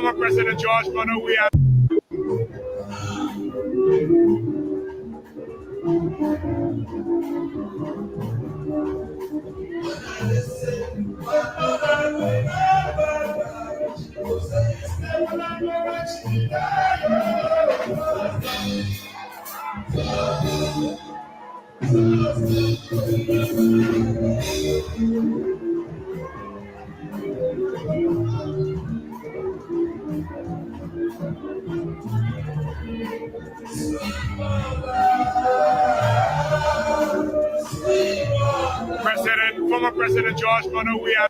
former President George Bush, we are. Former President George Bush, we are.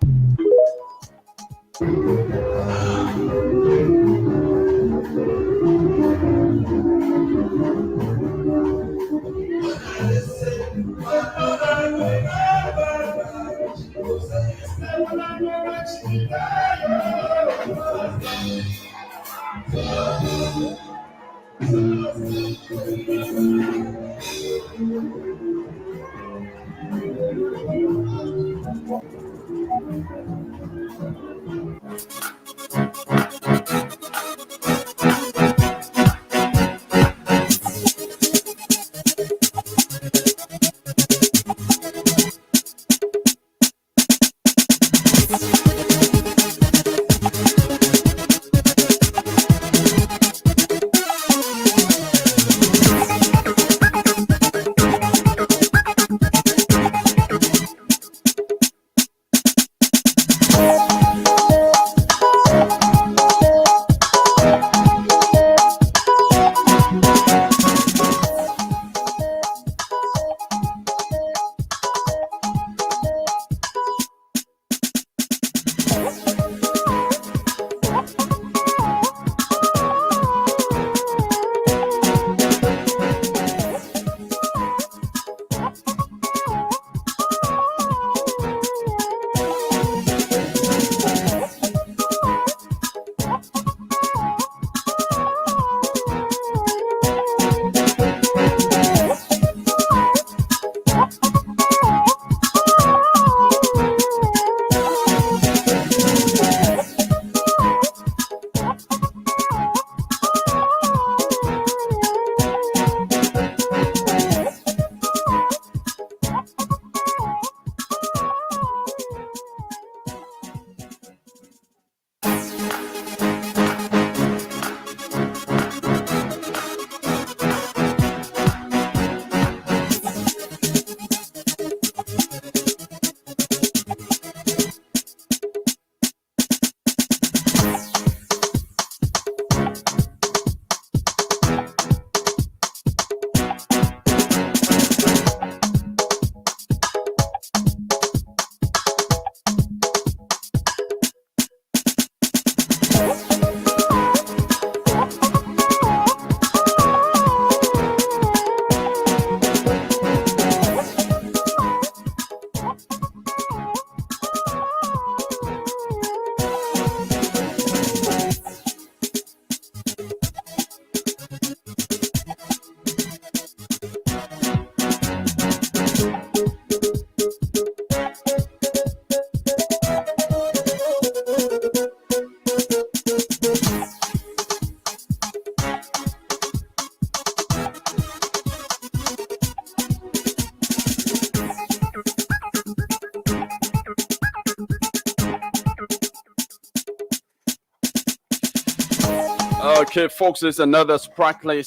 Okay, folks, it's another sprightly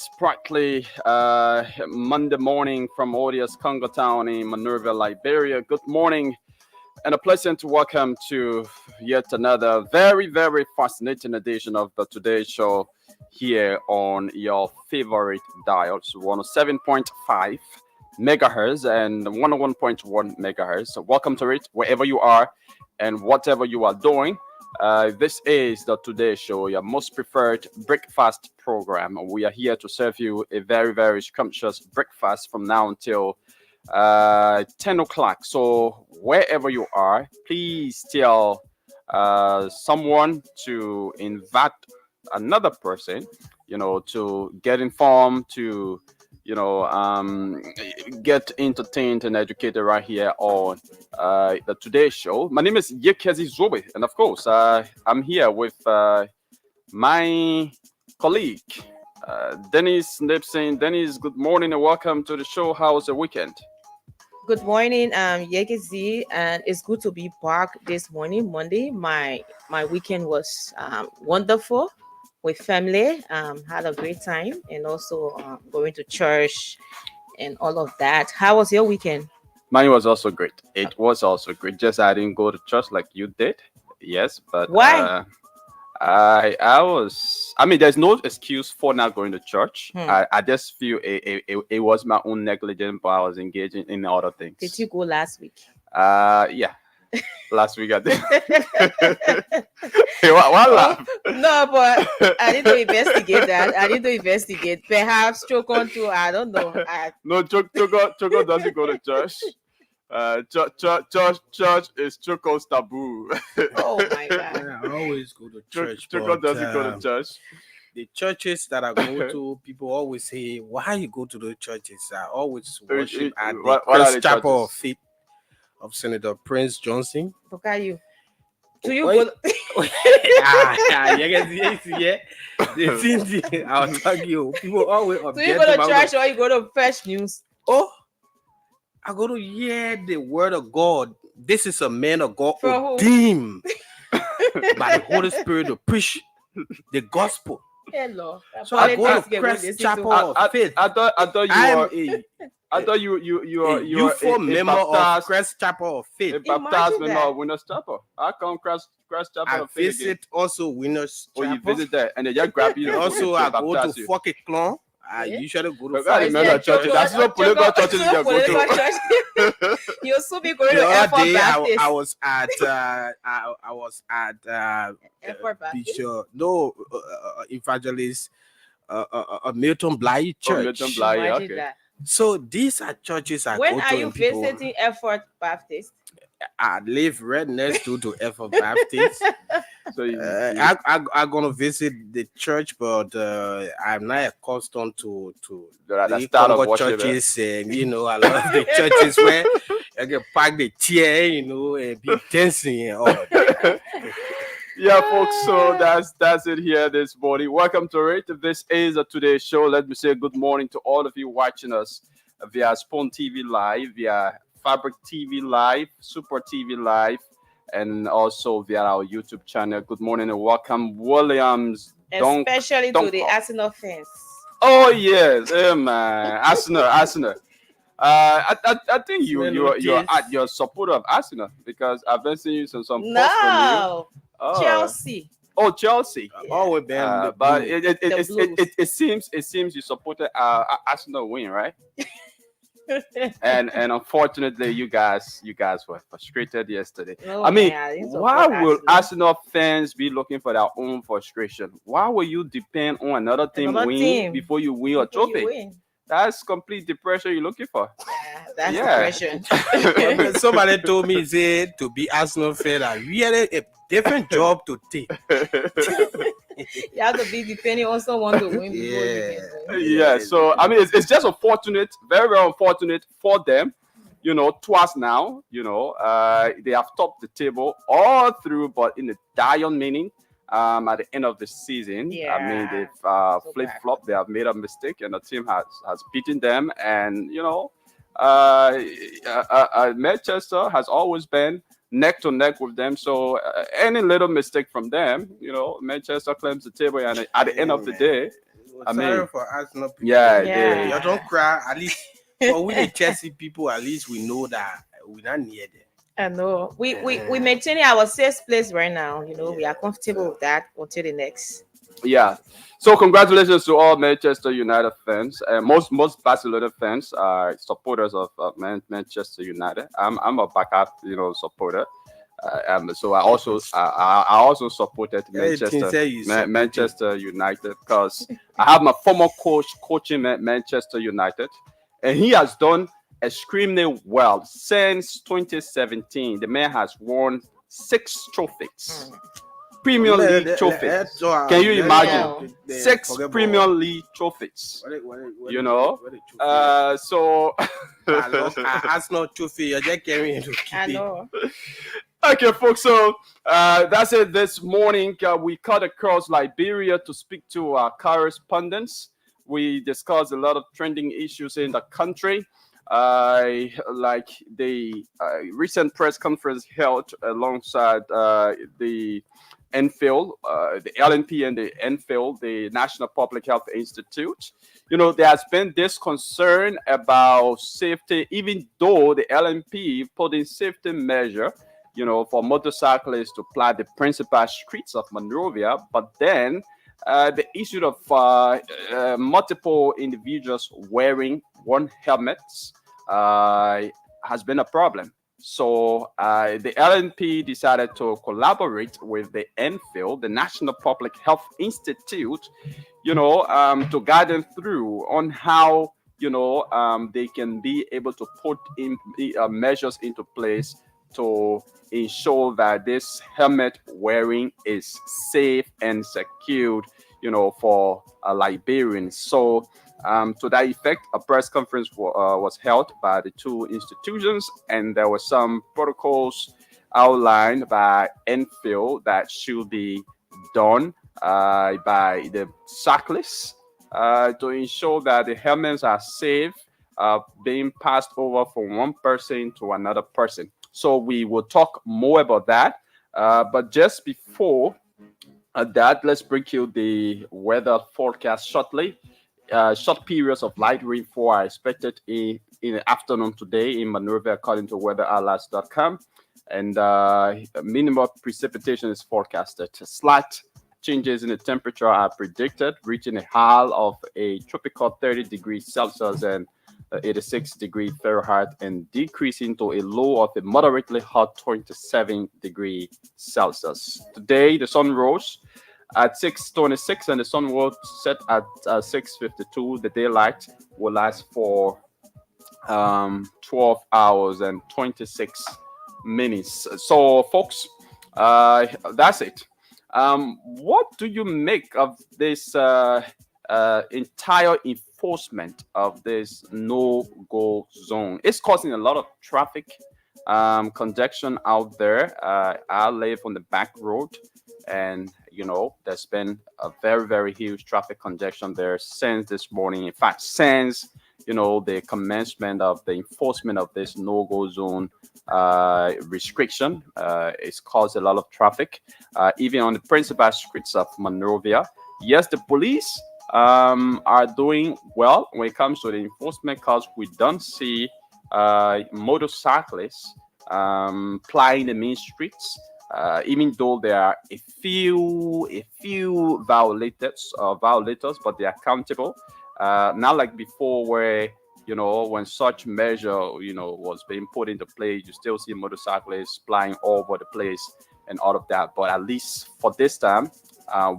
Monday morning from Odious Congo Town in Monrovia, Liberia. Good morning and a pleasant welcome to yet another very, very fascinating edition of the Today Show here on your favorite dials, 107.5 megahertz and 101.1 megahertz. So welcome to it, wherever you are and whatever you are doing. This is the Today Show, your most preferred breakfast program. We are here to serve you a very, very scrumptious breakfast from now until 10 o'clock. So wherever you are, please tell someone to invite another person, to get informed, to get entertained and educated right here on the Today Show. My name is Yekezi Zobe, and of course, I'm here with my colleague, Dennis Nipson. Dennis, good morning and welcome to the show. How was the weekend? Good morning, Yegezi, and it's good to be back this morning, Monday. My weekend was wonderful with family. Had a great time, and also going to church and all of that. How was your weekend? Mine was also great. It was also great. Just I didn't go to church like you did. Yes, but Why? I was. I mean, there's no excuse for not going to church. Hmm. I just feel it was my own negligence, but I was engaging in other things. Did you go last week? Yeah. Last week I did. Hey, what laugh? No, but I need to investigate that. I need to investigate. Perhaps choke on to. I don't know. No, Choco doesn't go to church. Church is Choco's taboo. Oh my God. Yeah, I always go to church. Choco but, doesn't go to church. The churches that I go to, people always say, "Why you go to the churches?" I always worship at the what are Christ the Chapel of churches? Faith of Senator Prince Johnson. Look at you. Do you Wait. go? I'll tell you. People always Do object you go to about church or you go to Fresh News? Oh, I go to hear the word of God. This is a man of God From who? ordained by the Holy Spirit to preach the gospel. Hello. So I go to Christ Chapel of Faith. I thought you I am were. I thought you a are youthful member of baptized, Christ Chapel of Faith. a baptized member that. of Winners Chapel. How come Christ Chapel I of Faith again? visit also Winners Or you Chapel. visit there and they just grab you. And also, I go to baptize you. Fuck Clon. I Yeah. usually go to But God, Fuck remember churches. That's no political churches you can go to. church. You'll soon be going The to other Airport day, Baptist. I was at I was at Airport Baptist. Bishop evangelist Milton Bly Oh, Church. Milton Bly, yeah, Imagine okay. that. So these are churches I When go are to. you and people, visiting Airport Baptist? I live right next to Effort Baptist. So I'm gonna visit the church, but I'm not accustomed to that the style of Congo worship. churches, and I love the churches where I can park the chair, and be dancing and all of that. Yeah, folks. So that's it here this morning. Welcome to it. This is a today's show. Let me say good morning to all of you watching us via Spawn TV Live, via Fabric TV Live, Super TV Live, and also via our YouTube channel. Good morning and welcome, Williams. Especially don't to the call. Arsenal fans. Oh yes, man, Arsenal. I think you're a supporter of Arsenal because I've been seeing some posts from you. No. Oh. Chelsea. Oh, Chelsea. Yeah. Always been the But blue. it seems you supported Arsenal win, right? and unfortunately, you guys were frustrated yesterday. No, I mean, man, I didn't why support will Arsenal. Arsenal fans be looking for their own frustration? Why will you depend on another team Another win team before you win a before you trophy? win? That's complete depression you're looking for. Yeah, that's Yeah. depression. Somebody told me, say, to be Arsenal fan, I really a different job to take. You have to be depending on someone to win before you Yeah. can win. Yeah, so I mean, it's just unfortunate, very, very unfortunate for them. Twice now, they have topped the table all through, but in the dire meaning, at the end of the season, I mean, Yeah. they've So flip bad. flop. They have made a mistake, and the team has beaten them. And Manchester has always been neck to neck with them. So any little mistake from them, Manchester claims the table, and at the end of the day, I Sorry mean, for Arsenal people. yeah, Yeah. You don't cry. At least for we the Chelsea people, at least we know that we're not near them. I know. We maintaining our safe place right now. We are comfortable with that until the next. yeah. So congratulations to all Manchester United fans. Most Barcelona fans are supporters of Manchester United. I'm a backup, supporter. So I also supported Manchester United because I have my former coach coaching Manchester United, and he has done extremely well since 2017. The man has won 6 trophies. Premier League trophies. Can you imagine? 6 Premier League trophies. So Arsenal trophy, you're just carrying to keep I it. know. Okay, folks. So that's it. This morning, we cut across Liberia to speak to our correspondents. We discussed a lot of trending issues in the country, like the recent press conference held alongside the NFIL, the LNP and the NFIL, the National Public Health Institute. There has been this concern about safety, even though the LNP put in safety measure for motorcyclists to ply the principal streets of Monrovia. But then the issue of multiple individuals wearing one helmet has been a problem. So the LNP decided to collaborate with the NFIL, the National Public Health Institute, to guide them through on how they can be able to put in measures into place to ensure that this helmet wearing is safe and secured, for Liberians. So, to that effect, a press conference was held by the two institutions, and there were some protocols outlined by NFIL that should be done by the cyclists to ensure that the helmets are safe, being passed over from one person to another person. So we will talk more about that. But just before that, let's bring you the weather forecast shortly. Short periods of light rainfall are expected in the afternoon today in Monrovia, according to weatheralert.com. And minimal precipitation is forecasted. Slight changes in the temperature are predicted, reaching a high of a tropical 30 degrees Celsius and 86 degrees Fahrenheit, and decreasing to a low of a moderately hot 27 degrees Celsius. Today, the sun rose at 6:26 and the sun will set at 6:52. The daylight will last for 12 hours and 26 minutes. So, folks, that's it. What do you make of this entire enforcement of this no-go zone? It's causing a lot of traffic congestion out there. I live on the back road, and there's been a very, very huge traffic congestion there since this morning. In fact, since the commencement of the enforcement of this no-go zone restriction, it's caused a lot of traffic, even on the principal streets of Monrovia. Yes, the police are doing well when it comes to the enforcement, because we don't see motorcyclists plying the main streets, even though there are a few violators, but they are countable. Not like before, where when such measure was being put into play, you still see motorcyclists flying all over the place and all of that. But at least for this time,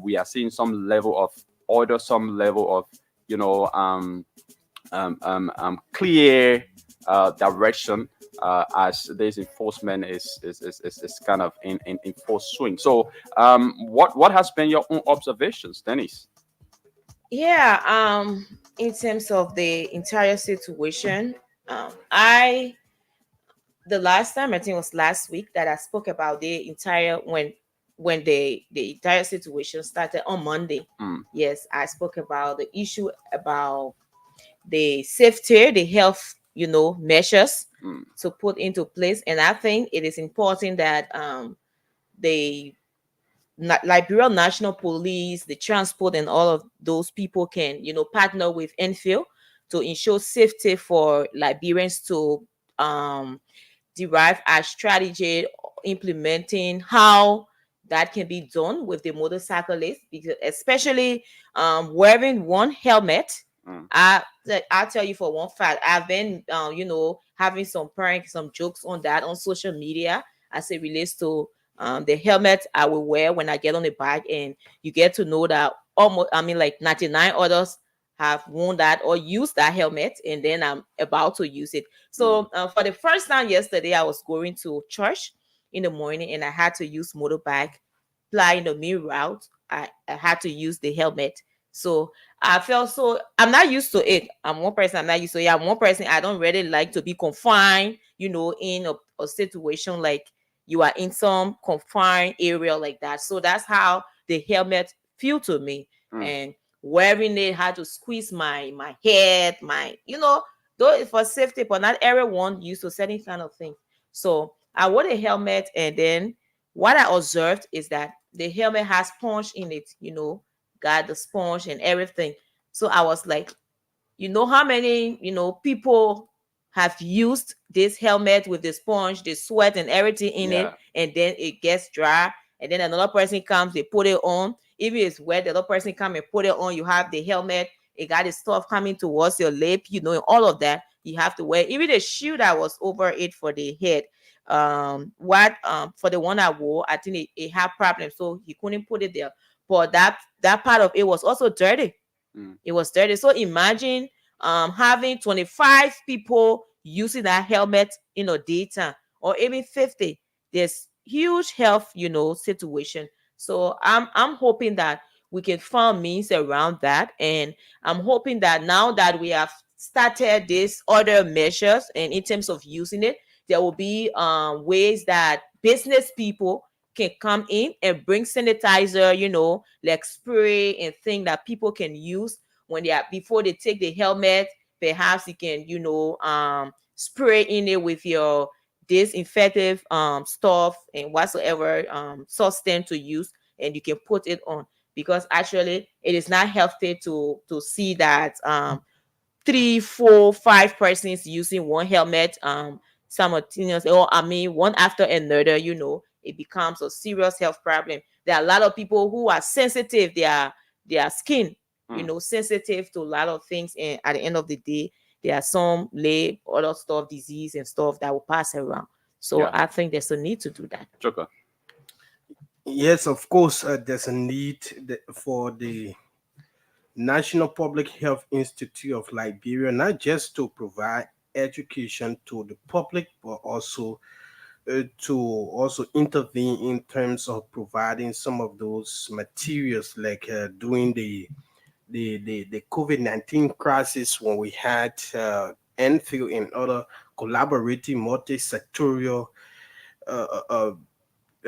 we are seeing some level of order, some level of clear direction as this enforcement is kind of in full swing. So what has been your own observations, Dennis? Yeah, in terms of the entire situation, I the last time, I think it was last week, that I spoke about the entire when the entire situation started on Monday. Yes, I spoke about the issue about the safety, the health, measures to put into place. And I think it is important that the Liberian National Police, the transport, and all of those people can, partner with NFIL to ensure safety for Liberians to derive a strategy implementing how that can be done with the motorcyclist, because especially wearing one helmet. I'll tell you for one fact, I've been having some pranks, some jokes on that on social media as it relates to the helmet I will wear when I get on the bike, and you get to know that like 99 others have worn that or used that helmet, and then I'm about to use it. So for the first time yesterday, I was going to church in the morning, and I had to use motorbike, flying the main route. I had to use the helmet. So I felt I'm not used to it. I'm one person, I'm not used to it. I'm one person, I don't really like to be confined, in a situation like you are in some confined area like that. So that's how the helmet feel to me. And wearing it had to squeeze my head, my, though it's for safety, but not everyone used to certain kind of thing. So I wore a helmet, and then what I observed is that the helmet has sponge in it, got the sponge and everything. So I was like, how many, people have used this helmet with the sponge, the sweat and everything in it, Yeah. and then it gets dry, and then another person comes, they put it on. If it's wet, the other person come and put it on. You have the helmet, it got the stuff coming towards your lip, and all of that you have to wear. Even the shoe that was over it for the head, what for the one I wore, I think it had problems, so he couldn't put it there. But that part of it was also dirty. It was dirty. So imagine having 25 people using that helmet in a daytime, or even 50. There's huge health, situation. So I'm hoping that we can find means around that. And I'm hoping that now that we have started these other measures, and in terms of using it, there will be ways that business people can come in and bring sanitizer, like spray and thing that people can use when they are, before they take the helmet. Perhaps you can, spray in it with your disinfective stuff and whatsoever substance to use, and you can put it on. Because actually it is not healthy to see that three, four, five persons using one helmet simultaneously, or I mean one after another. It becomes a serious health problem. There are a lot of people who are sensitive, their skin, sensitive to a lot of things, and at the end of the day, there are some lay other stuff, disease and stuff that will pass around. So Yeah. I think there's a need to do that. Joker. Yes, of course, there's a need for the National Public Health Institute of Liberia, not just to provide education to the public, but also to also intervene in terms of providing some of those materials, like during the COVID-19 crisis, when we had Enfield and other collaborative multi-sectorial uh, uh,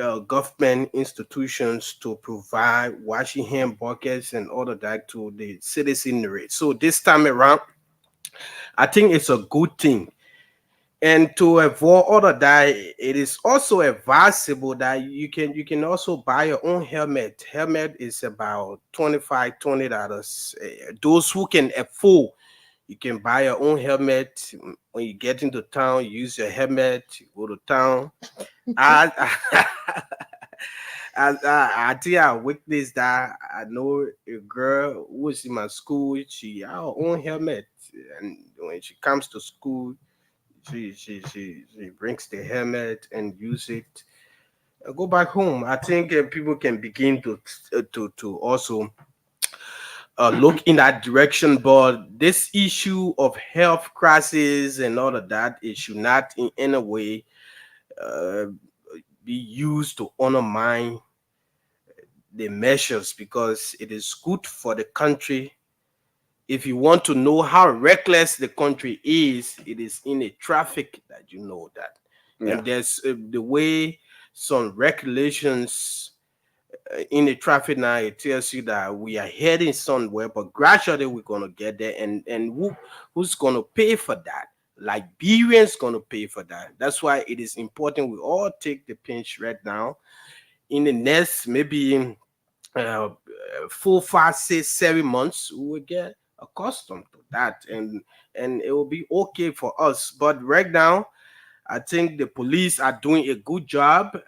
uh, government institutions to provide washing hand buckets and all of that to the citizenry. So this time around, I think it's a good thing. And to avoid all of that, it is also advisable that you can also buy your own helmet. Helmet is about $25, $20. Those who can afford, you can buy your own helmet. When you get into town, you use your helmet, you go to town. I I think I witnessed that. I know a girl who was in my school. She had her own helmet, and when she comes to school, she brings the helmet and use it. Go back home. I think people can begin to also look in that direction. But this issue of health crisis and all of that, it should not in any way uh, be used to undermine the measures, because it is good for the country. If you want to know how reckless the country is, it is in a traffic that you know that. Yeah. And there's the way some regulations in the traffic now, it tells you that we are heading somewhere, but gradually we're gonna get there. And who's gonna pay for that? Liberians gonna pay for that. That's why it is important we all take the pinch right now. In the next maybe 4, 5, 6, 7 months, we will get accustomed to that, and it will be okay for us. But right now, I think the police are doing a good job,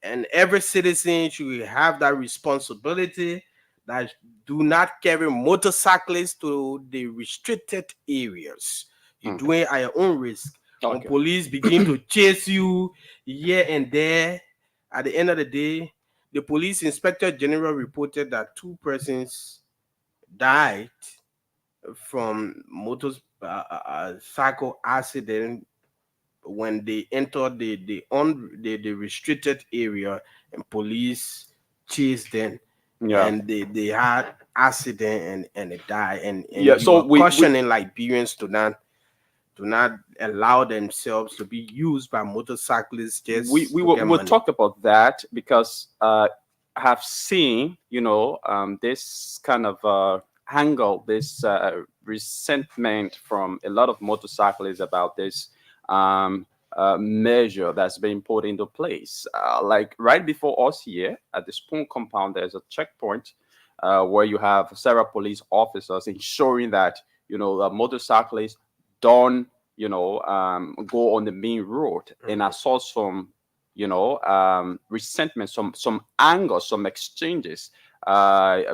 and every citizen should have that responsibility, that do not carry motorcyclists to the restricted areas. You're Okay. doing it at your own risk. When Okay. police begin to chase you here and there, at the end of the day, the police inspector general reported that 2 persons died from motorcycle accident when they entered the restricted area, and police chased them, Yeah. and they had accident, and they died. And Yeah. you So are we cautioning Liberians do not allow themselves to be used by motorcyclists just We to will get we'll money. talk about that because I have seen, this kind of angle, this resentment from a lot of motorcyclists about this measure that's been put into place. Like right before us here at the Spoon compound, there's a checkpoint where you have several police officers ensuring that the motorcyclists don't go on the main road. And I saw some resentment, some anger, some exchanges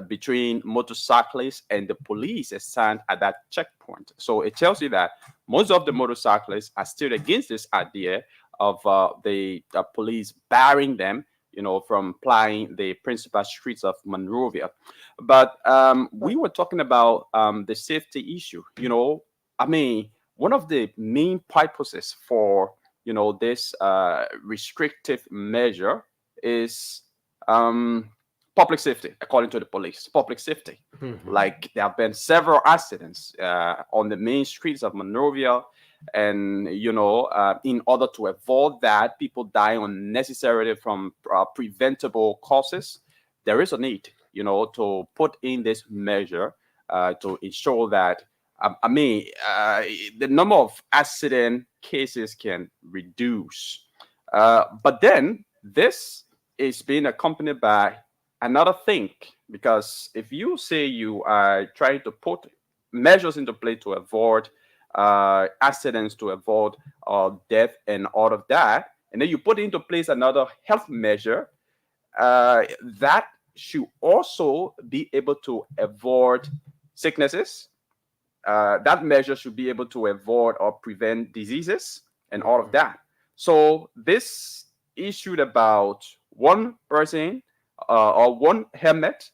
between motorcyclists and the police assigned at that checkpoint. So it tells you that most of the motorcyclists are still against this idea of the police barring them, from plying the principal streets of Monrovia. But we were talking about the safety issue. I mean, one of the main purposes for this restrictive measure is public safety, according to the police. Public safety. Like there have been several accidents on the main streets of Monrovia, and in order to avoid that, people die unnecessarily from preventable causes. There is a need, to put in this measure to ensure that the number of accident cases can reduce. But then this is being accompanied by another thing, because if you say you are trying to put measures into play to avoid accidents, to avoid death and all of that, and then you put into place another health measure that should also be able to avoid sicknesses. That measure should be able to avoid or prevent diseases and all of that. So this issued about one person or one helmet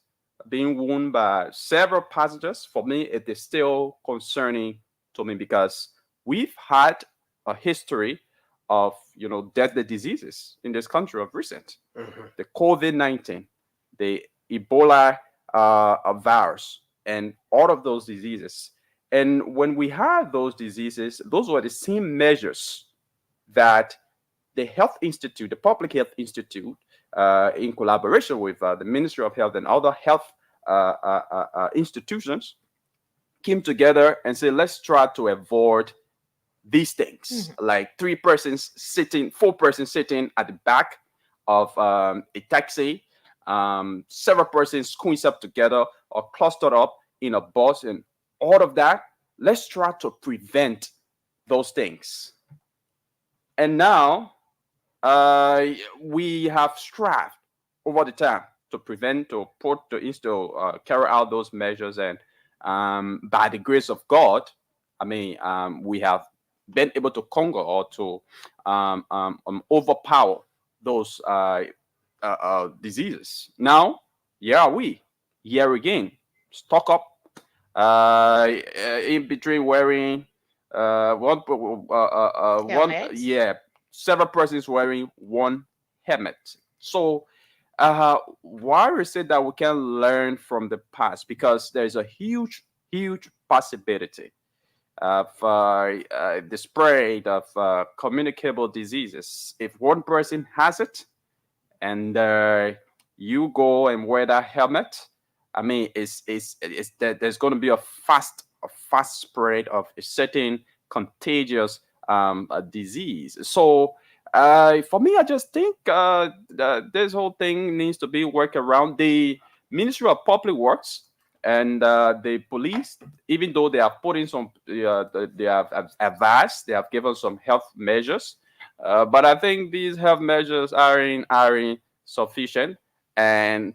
being worn by several passengers. For me, it is still concerning to me because we've had a history of deadly diseases in this country of recent. The COVID-19, the Ebola virus, and all of those diseases. And when we had those diseases, those were the same measures that the Health Institute, the Public Health Institute, in collaboration with the Ministry of Health and other health institutions, came together and said, let's try to avoid these things, like 4 persons sitting at the back of a taxi, several persons squeezed up together or clustered up in a bus, and all of that. Let's try to prevent those things. And now we have strived over the time to prevent, to carry out those measures, and by the grace of God, we have been able to conquer or to overpower those diseases. Now, here again, stock up in between wearing several persons wearing one helmet. So why we say that we can learn from the past, because there's a huge possibility of the spread of communicable diseases. If one person has it and you go and wear that helmet, there's going to be a fast spread of a certain contagious disease. So for me, I just think this whole thing needs to be worked around. The Ministry of Public Works and the police, even though they have put in some, they have advised, they have given some health measures, but I think these health measures aren't sufficient. And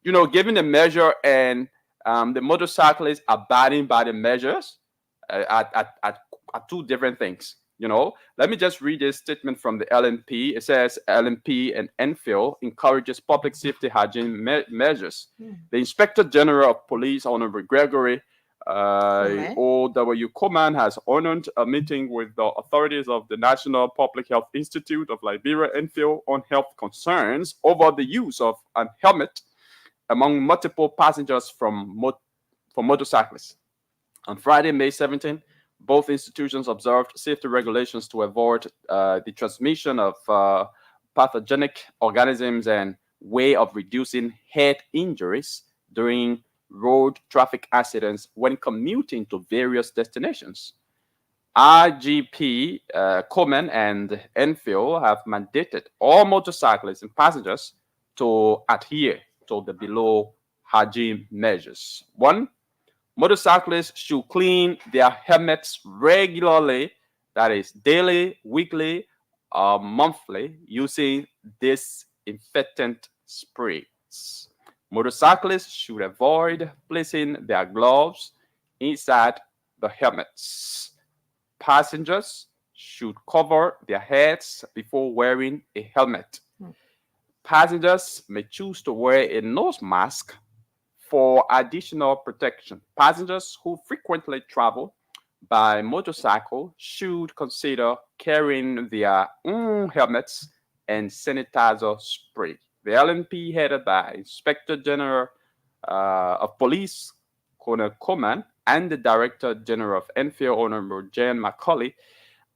given the measure and the motorcyclists abiding by the measures are two different things. Let me just read this statement from the LNP. It says LNP and Enfield encourages public safety hygiene measures. The Inspector General of Police, Honorable Gregory O.W. Coman, has honored a meeting with the authorities of the National Public Health Institute of Liberia, Enfield, on health concerns over the use of a helmet among multiple passengers for motorcyclists. On Friday, May 17th, Both institutions observed safety regulations to avoid the transmission of pathogenic organisms and way of reducing head injuries during road traffic accidents when commuting to various destinations. IGP, Coleman, and Enfield have mandated all motorcyclists and passengers to adhere to the below hygiene measures. One, motorcyclists should clean their helmets regularly, that is, daily, weekly, or monthly, using disinfectant sprays. Motorcyclists should avoid placing their gloves inside the helmets. Passengers should cover their heads before wearing a helmet. Passengers may choose to wear a nose mask for additional protection. Passengers who frequently travel by motorcycle should consider carrying their own helmets and sanitizer spray. The LNP, headed by Inspector General of Police Colonel Coleman and the Director General of Enfield, Honorable Jan McCauley,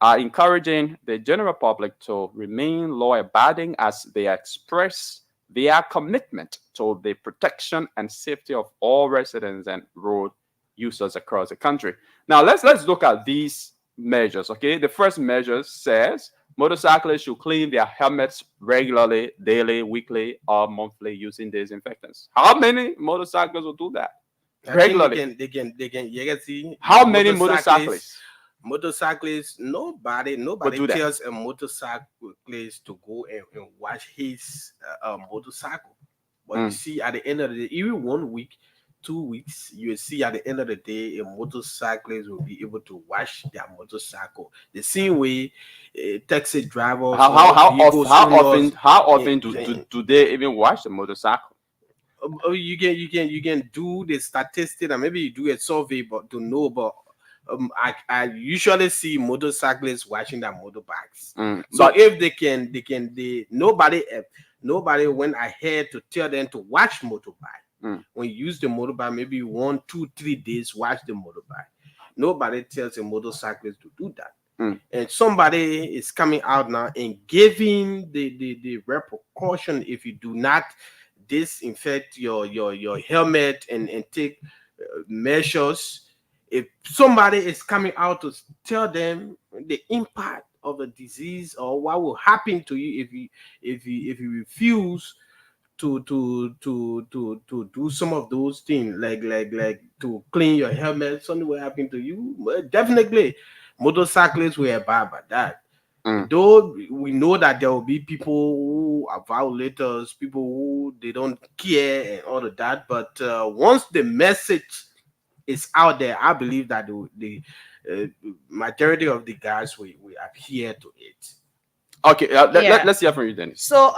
are encouraging the general public to remain law-abiding as they express their commitment to the protection and safety of all residents and road users across the country. Now, let's look at these measures. Okay, the first measure says motorcyclists should clean their helmets regularly, daily, weekly, or monthly using disinfectants. How many motorcyclists will do that regularly? They can. You can see how many motorcyclists? Motorcyclists, nobody tells a motorcyclist to go and wash his motorcycle. But you see, at the end of the day, even 1 week, 2 weeks, you will see at the end of the day, a motorcyclist will be able to wash their motorcycle. The same way, taxi drivers. How often do they even wash the motorcycle? You can do the statistic, and maybe you do a survey, but to know about. I usually see motorcyclists washing their motorbikes. So if they nobody went ahead to tell them to wash motorbike. When you use the motorbike, maybe 1, 2, 3 days, wash the motorbike. Nobody tells a motorcyclist to do that. And somebody is coming out now and giving the repercussion if you do not disinfect your helmet and take measures. If somebody is coming out to tell them the impact of the disease or what will happen to you if you refuse to do some of those things, like to clean your helmet, something will happen to you. Well, definitely, motorcyclists will abide by that. Though we know that there will be people who are violators, people who they don't care and all of that. But once the message is out there, I believe that the majority of the guys will adhere to it. Okay, let's hear from you, Dennis. So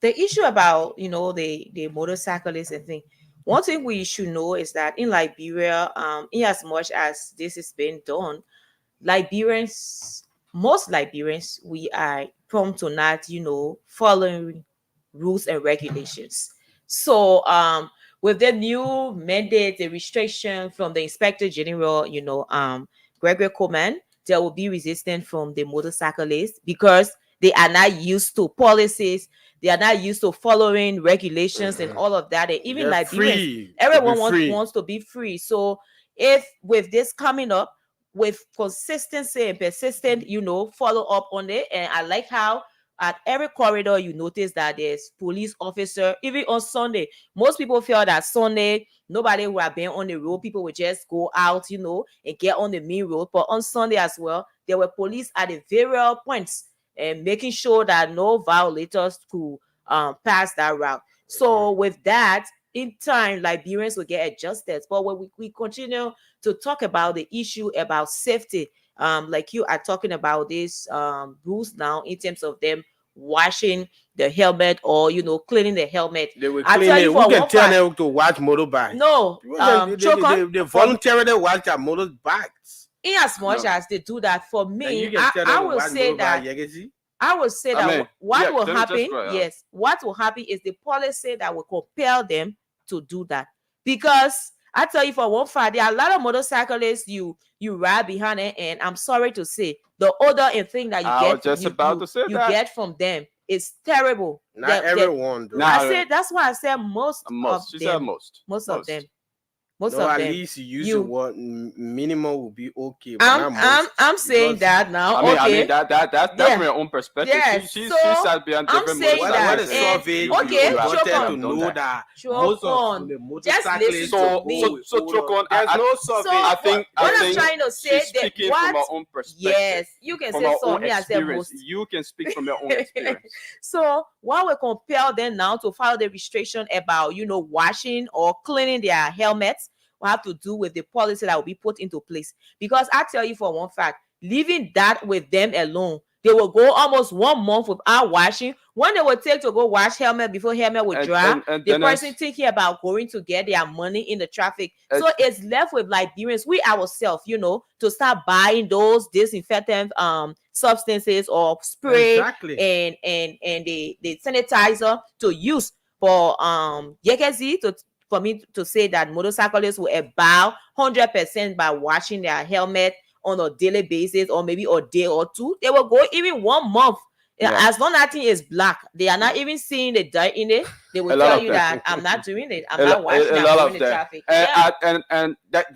the issue about the motorcyclists and thing, one thing we should know is that in Liberia, in as much as this is being done, most Liberians, we are prone to not following rules and regulations. So with the new mandate, the restriction from the Inspector General, Gregory Coleman, there will be resistance from the motorcyclists because they are not used to policies. They are not used to following regulations and all of that. And even Liberians, everyone wants to be free. So if with this coming up, with consistency and persistent, follow up on it. And I like how at every corridor, you notice that there's police officer. Even on Sunday, most people feel that Sunday, nobody will have been on the road. People would just go out, and get on the main road. But on Sunday as well, there were police at the various points and making sure that no violators could pass that route. So with that, in time, Liberians will get adjusted. But when we continue to talk about the issue about safety, like you are talking about this rules now in terms of them washing the helmet or cleaning the helmet. They will clean it. Who can tell them to wash motorbike? No, they voluntarily wash their motorbikes. In as much as they do that, for me, I will say that. I will say that what will happen, what will happen is the policy that will compel them to do that. Because I tell you for one fact, there are a lot of motorcyclists you ride behind it, and I'm sorry to say, the odor and thing that you I was get just about to say you that. get from them is terrible. Not everyone, though. Nah, I said that's why I said most most. She of said them. most. Most of them. Most No, of at them. least you use the word minimum will be okay, but not I'm most. saying Because that now. I mean, Okay. that's Yeah. from your own perspective. Yes, She so sat behind I'm different saying what that, the motorcycles. and survey okay, you have wanted Chokon. to done know that. that most of Chokon. the Just motorcyclists listen to So me. Chokon, there's no So survey. I think what I'm trying to say she's that speaking what from her own perspective. yes, you can From say her so. own Me, I said experience. most. You can speak from your own experience. So why we compel them now to follow the restriction about washing or cleaning their helmets will have to do with the policy that will be put into place. Because I tell you for one fact, leaving that with them alone, they will go almost 1 month without washing. When they will take to go wash helmet before helmet will dry, and the then person thinking about going to get their money in the traffic. So it's left with Liberians, we ourselves, to start buying those disinfectant substances or spray Exactly. and the sanitizer to use for for me to say that motorcyclists will about 100% by washing their helmet on a daily basis or maybe a day or two. They will go even 1 month. Yeah. As long as nothing is black, they are not even seeing the dirt in it. They will A lot tell of you them. that I'm not doing it. I'm not washing. A I'm lot going of to them. traffic. And that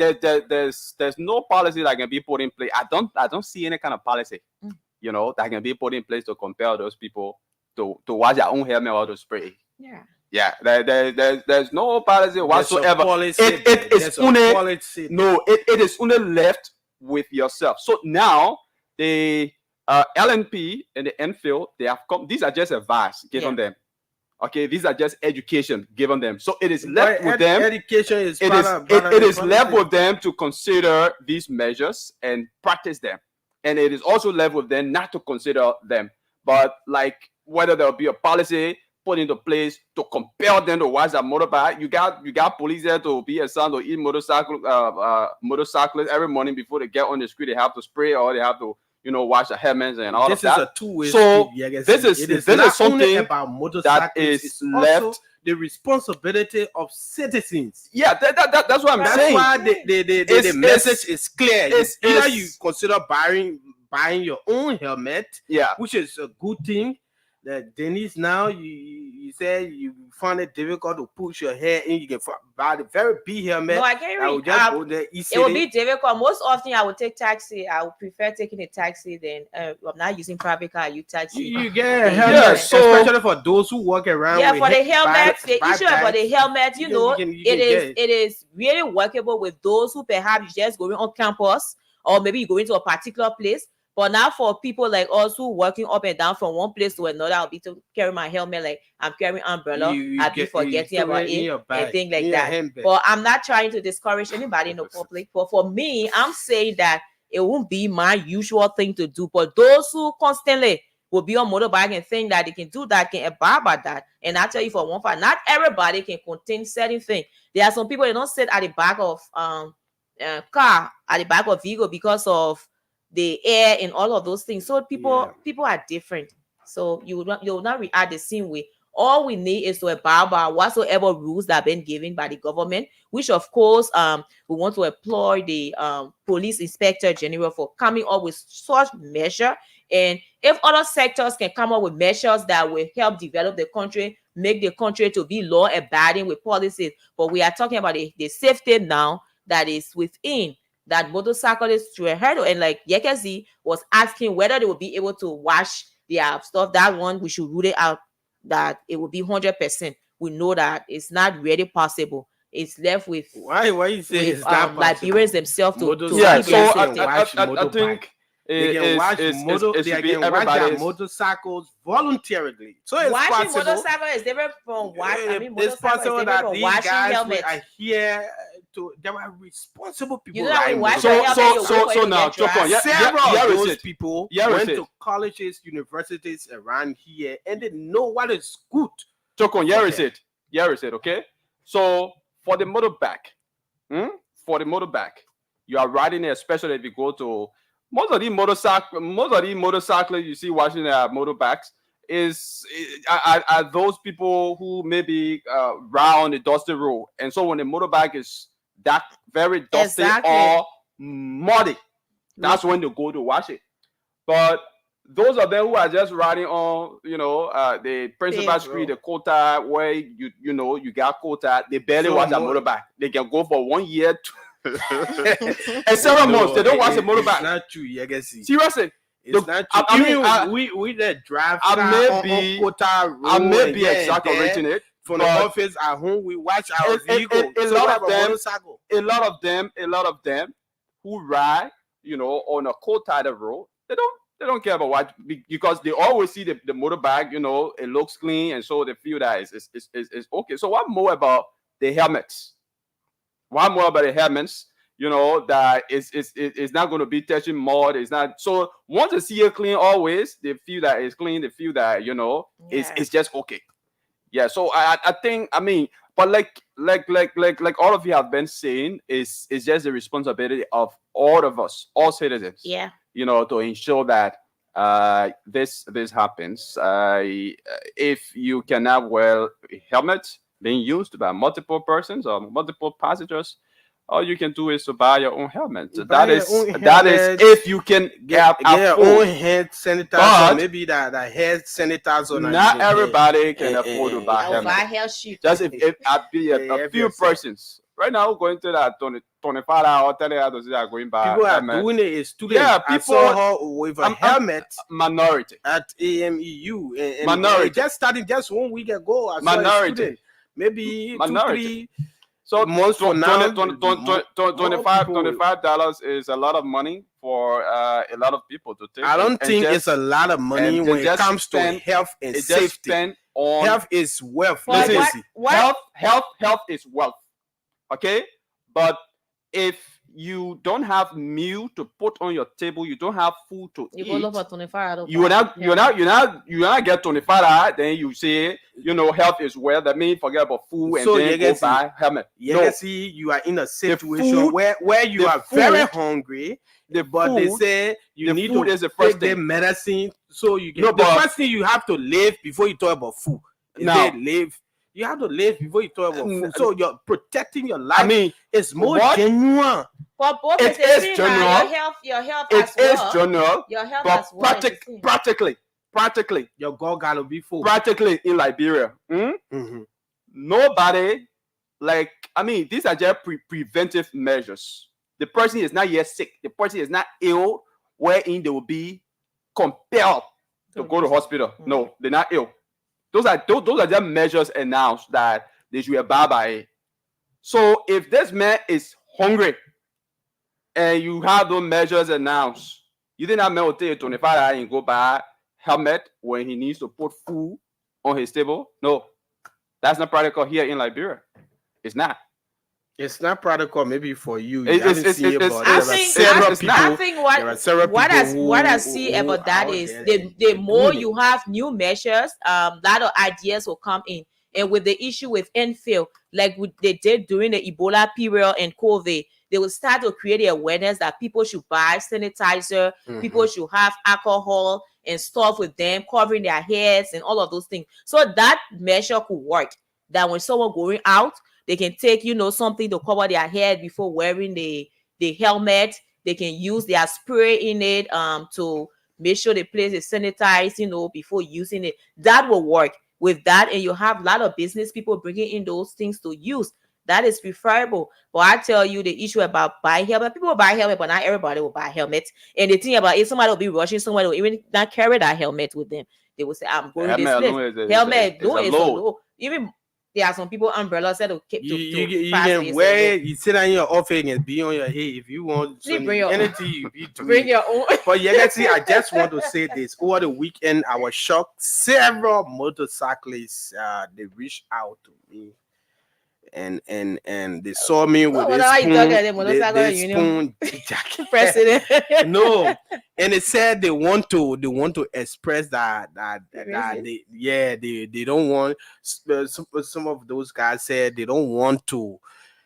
there's no policy that can be put in place. I don't see any kind of policy, that can be put in place to compel those people to wash their own helmet or to spray. Yeah, there's no policy whatsoever. It is only left with yourself. So now the LNP and the Enfield, they have come. These are just advice given them. Okay, these are just education given them. So it is left with them. Education is it is left with them to consider these measures and practice them. And it is also left with them not to consider them. But like whether there will be a policy put into place to compel them to wash their motorbike. You got police there to be assigned to eat motorcyclists every morning before they get on the street. They have to spray or they have to wash their helmets and all of that. This is a two-way so street. this is something about motorcyclists, that is left the responsibility of citizens. Yeah, that's what I'm saying. That's why the message is clear. Either you consider buying your own helmet, which is a good thing. That Denise, now you say you find it difficult to push your hair in. You can buy the very big helmet. No, I can't I would just go there easily. It will be difficult. Most often, I would take taxi. I would prefer taking a taxi than I'm not using private car. You taxi. You get a helmet, especially for those who walk around. Yeah, for the helmets, the issue about the helmet, it is really workable with those who perhaps just going on campus or maybe you going to a particular place. But now for people like us who working up and down from one place to another, I'll be to carry my helmet like I'm carrying umbrella. I'll be forgetting about it and things like that. But I'm not trying to discourage anybody in the public. But for me, I'm saying that it won't be my usual thing to do. But those who constantly will be on motorbike and think that they can do that, can abide by that. And I tell you for one fact, not everybody can contain certain things. There are some people that don't sit at the back of car, at the back of vehicle because of the air and all of those things. So people are different. So you will not react the same way. All we need is to abide by whatsoever rules that have been given by the government, which of course we want to employ the police inspector general for coming up with such measure. And if other sectors can come up with measures that will help develop the country, make the country to be law abiding with policies. But we are talking about the safety now that is within that motorcyclists should handle. And like Yekezi was asking whether they will be able to wash their stuff, that one we should rule it out, that it will be 100%. We know that it's not really possible. It's left with why you say it's not Liberians themselves to I think they can wash their motorcycles voluntarily. So it's washing possible. Motorcycle is different from washing. It's possible that these guys helmets are here they are responsible people. You know, so now, several of those people went to colleges, universities around here, and they know what is good. Chokon, here is it. Okay, so for the motorbike, you are riding it, especially if you go to most of these motorcyclists you see washing their motorbikes are those people who maybe ride on the dusty road, and so when the motorbike is that very dusty Exactly. or muddy. That's when they go to wash it. But those of them who are just riding on, the principal street, the quota where you got quota, they barely wash a motorbike. They can go for 1 year and several months. They don't wash a motorbike. It's not true, you guys. Seriously. It's not true. I mean, we the drive on quota road. I may be exaggerating it. From the office at home, we watch our vehicle. A lot of them who ride, on a cold-tided road, they don't care about what, because they always see the motorbike, it looks clean, and so they feel that it's okay. So what more about the helmets? What more about the helmets? That it's not going to be touching mud. It's not. So once they see it clean, always they feel that it's clean. They feel that it's just okay. Yeah. So I think, but like all of you have been saying, is just the responsibility of all of us, all citizens. Yeah. To ensure that this happens. If you can have helmets being used by multiple persons or multiple passengers, all you can do is to buy your own helmet. That is if you can get your own hand sanitizer, maybe that head sanitizer. Not everybody can afford to buy helmet. Buy health shoes. Just if a few persons. Right now, going to that $25 or $30 they are going by. People are doing it. It's students. Yeah, people I saw her with a helmet. Minority at AMEU. And minority. Just starting just 1 week ago. I minority. Maybe minority. 2-3 months from now. $25 is a lot of money for a lot of people to take. I don't think it's a lot of money when it comes to health and safety. Health is wealth. Health is wealth. Okay, but if you don't have meal to put on your table, you don't have food to eat. You go for 25. You not get $25. Then you say, health is wealth. That means forget about food and then go buy helmet. See, you are in a situation where you are very hungry. But they say you need to take the medicine so you get. The first thing you have to live before you talk about food. Live. You have to live before you talk about food. So you're protecting your life. It's more genuine. For both it is genuine. Your health it is genuine. Your health but practically, your God gotta be full. Practically in Liberia, nobody these are just preventive measures. The person is not yet sick. The person is not ill, wherein they will be compelled to go to hospital. No, they're not ill. Those are just measures announced that they should abide by it. So if this man is hungry and you have those measures announced, you think that man will take $25 and go buy helmet when he needs to put food on his table? No, that's not practical here in Liberia. It's not. It's not practical, maybe for you. I think what I see about that is the more you have new measures, lot of ideas will come in. And with the issue with infill, like they did during the Ebola period and COVID, they will start to create the awareness that people should buy sanitizer, people should have alcohol and stuff with them, covering their heads and all of those things. So that measure could work. That when someone going out, they can take, something to cover their head before wearing the helmet. They can use their spray in it to make sure the place is sanitized, before using it. That will work with that. And you have a lot of business people bringing in those things to use. That is preferable. But I tell you, the issue about buy helmet, people buy helmet, but not everybody will buy helmet. And the thing about it, somebody will be rushing, somebody will even not carry that helmet with them. They will say, I'm going to this place. Helmet, no, it's a low. Even there are some people umbrellas that will keep you can wear it. You sit on your office and be on your head if you want. Bring your anything you be doing. Bring your own. But I just want to say this. Over the weekend, I was shocked. Several motorcyclists they reached out to me. And they saw me with this spoon jacket. President. No, and they said they want to express that they don't want. Some of those guys said they don't want to.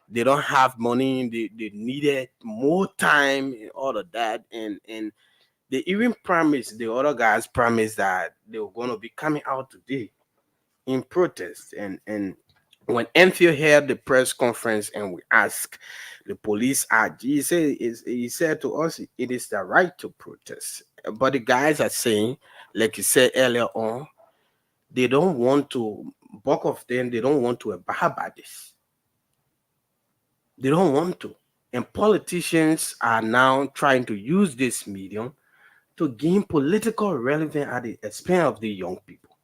They don't have money. They needed more time and all of that. And they even promised, the other guys promised that they were going to be coming out today in protest. And When Enfield held the press conference and we asked the police RG, he said to us, it is the right to protest. But the guys are saying, like you said earlier on, they don't want to, bulk of them, they don't want to abide by this. They don't want to. And politicians are now trying to use this medium to gain political relevance at the expense of the young people.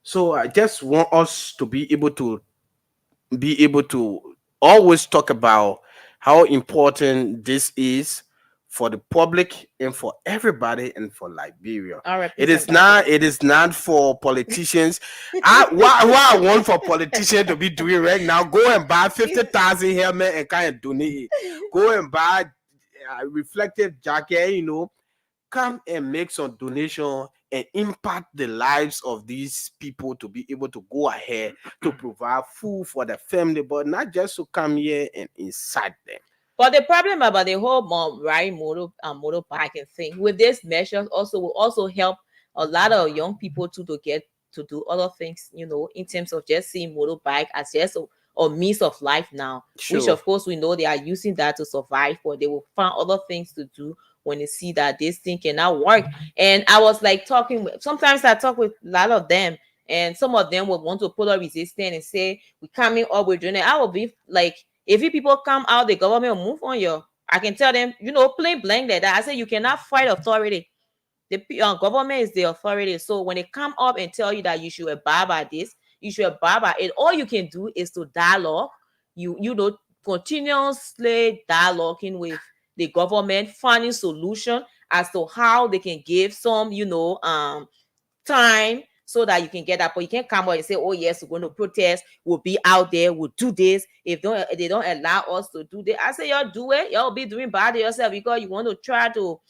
So I just want us to be able to always talk about how important this is for the public and for everybody and for Liberia. All right, It peace and is Bible. not. It is not for politicians. What I want for politicians to be doing right now: go and buy 50,000 helmet and kind of donate it. Go and buy reflective jacket. Come and make some donation and impact the lives of these people to be able to go ahead to provide food for the family, but not just to come here and incite them. But the problem about the whole riding motorbiking thing with this measures also will also help a lot of young people to get to do other things, in terms of just seeing motorbike as just a means of life now, which Sure. of course we know they are using that to survive, but they will find other things to do when they see that this thing cannot work. And I was like sometimes I talk with a lot of them, and some of them will want to put up resistance and say we're coming up with doing it. I will be like, if you people come out, the government will move on you. I can tell them, plain blank like that. I say you cannot fight authority. The government is the authority. So when they come up and tell you that you should abide by this, you should abide by it. All you can do is to dialogue. Continuously dialoguing with the government, finding solution as to how they can give some, time so that you can get that. But you can't come out and say, oh yes, we're going to protest, we'll be out there, we'll do this. If they don't allow us to do this, I say y'all do it. Y'all be doing bad to yourself because you want to try to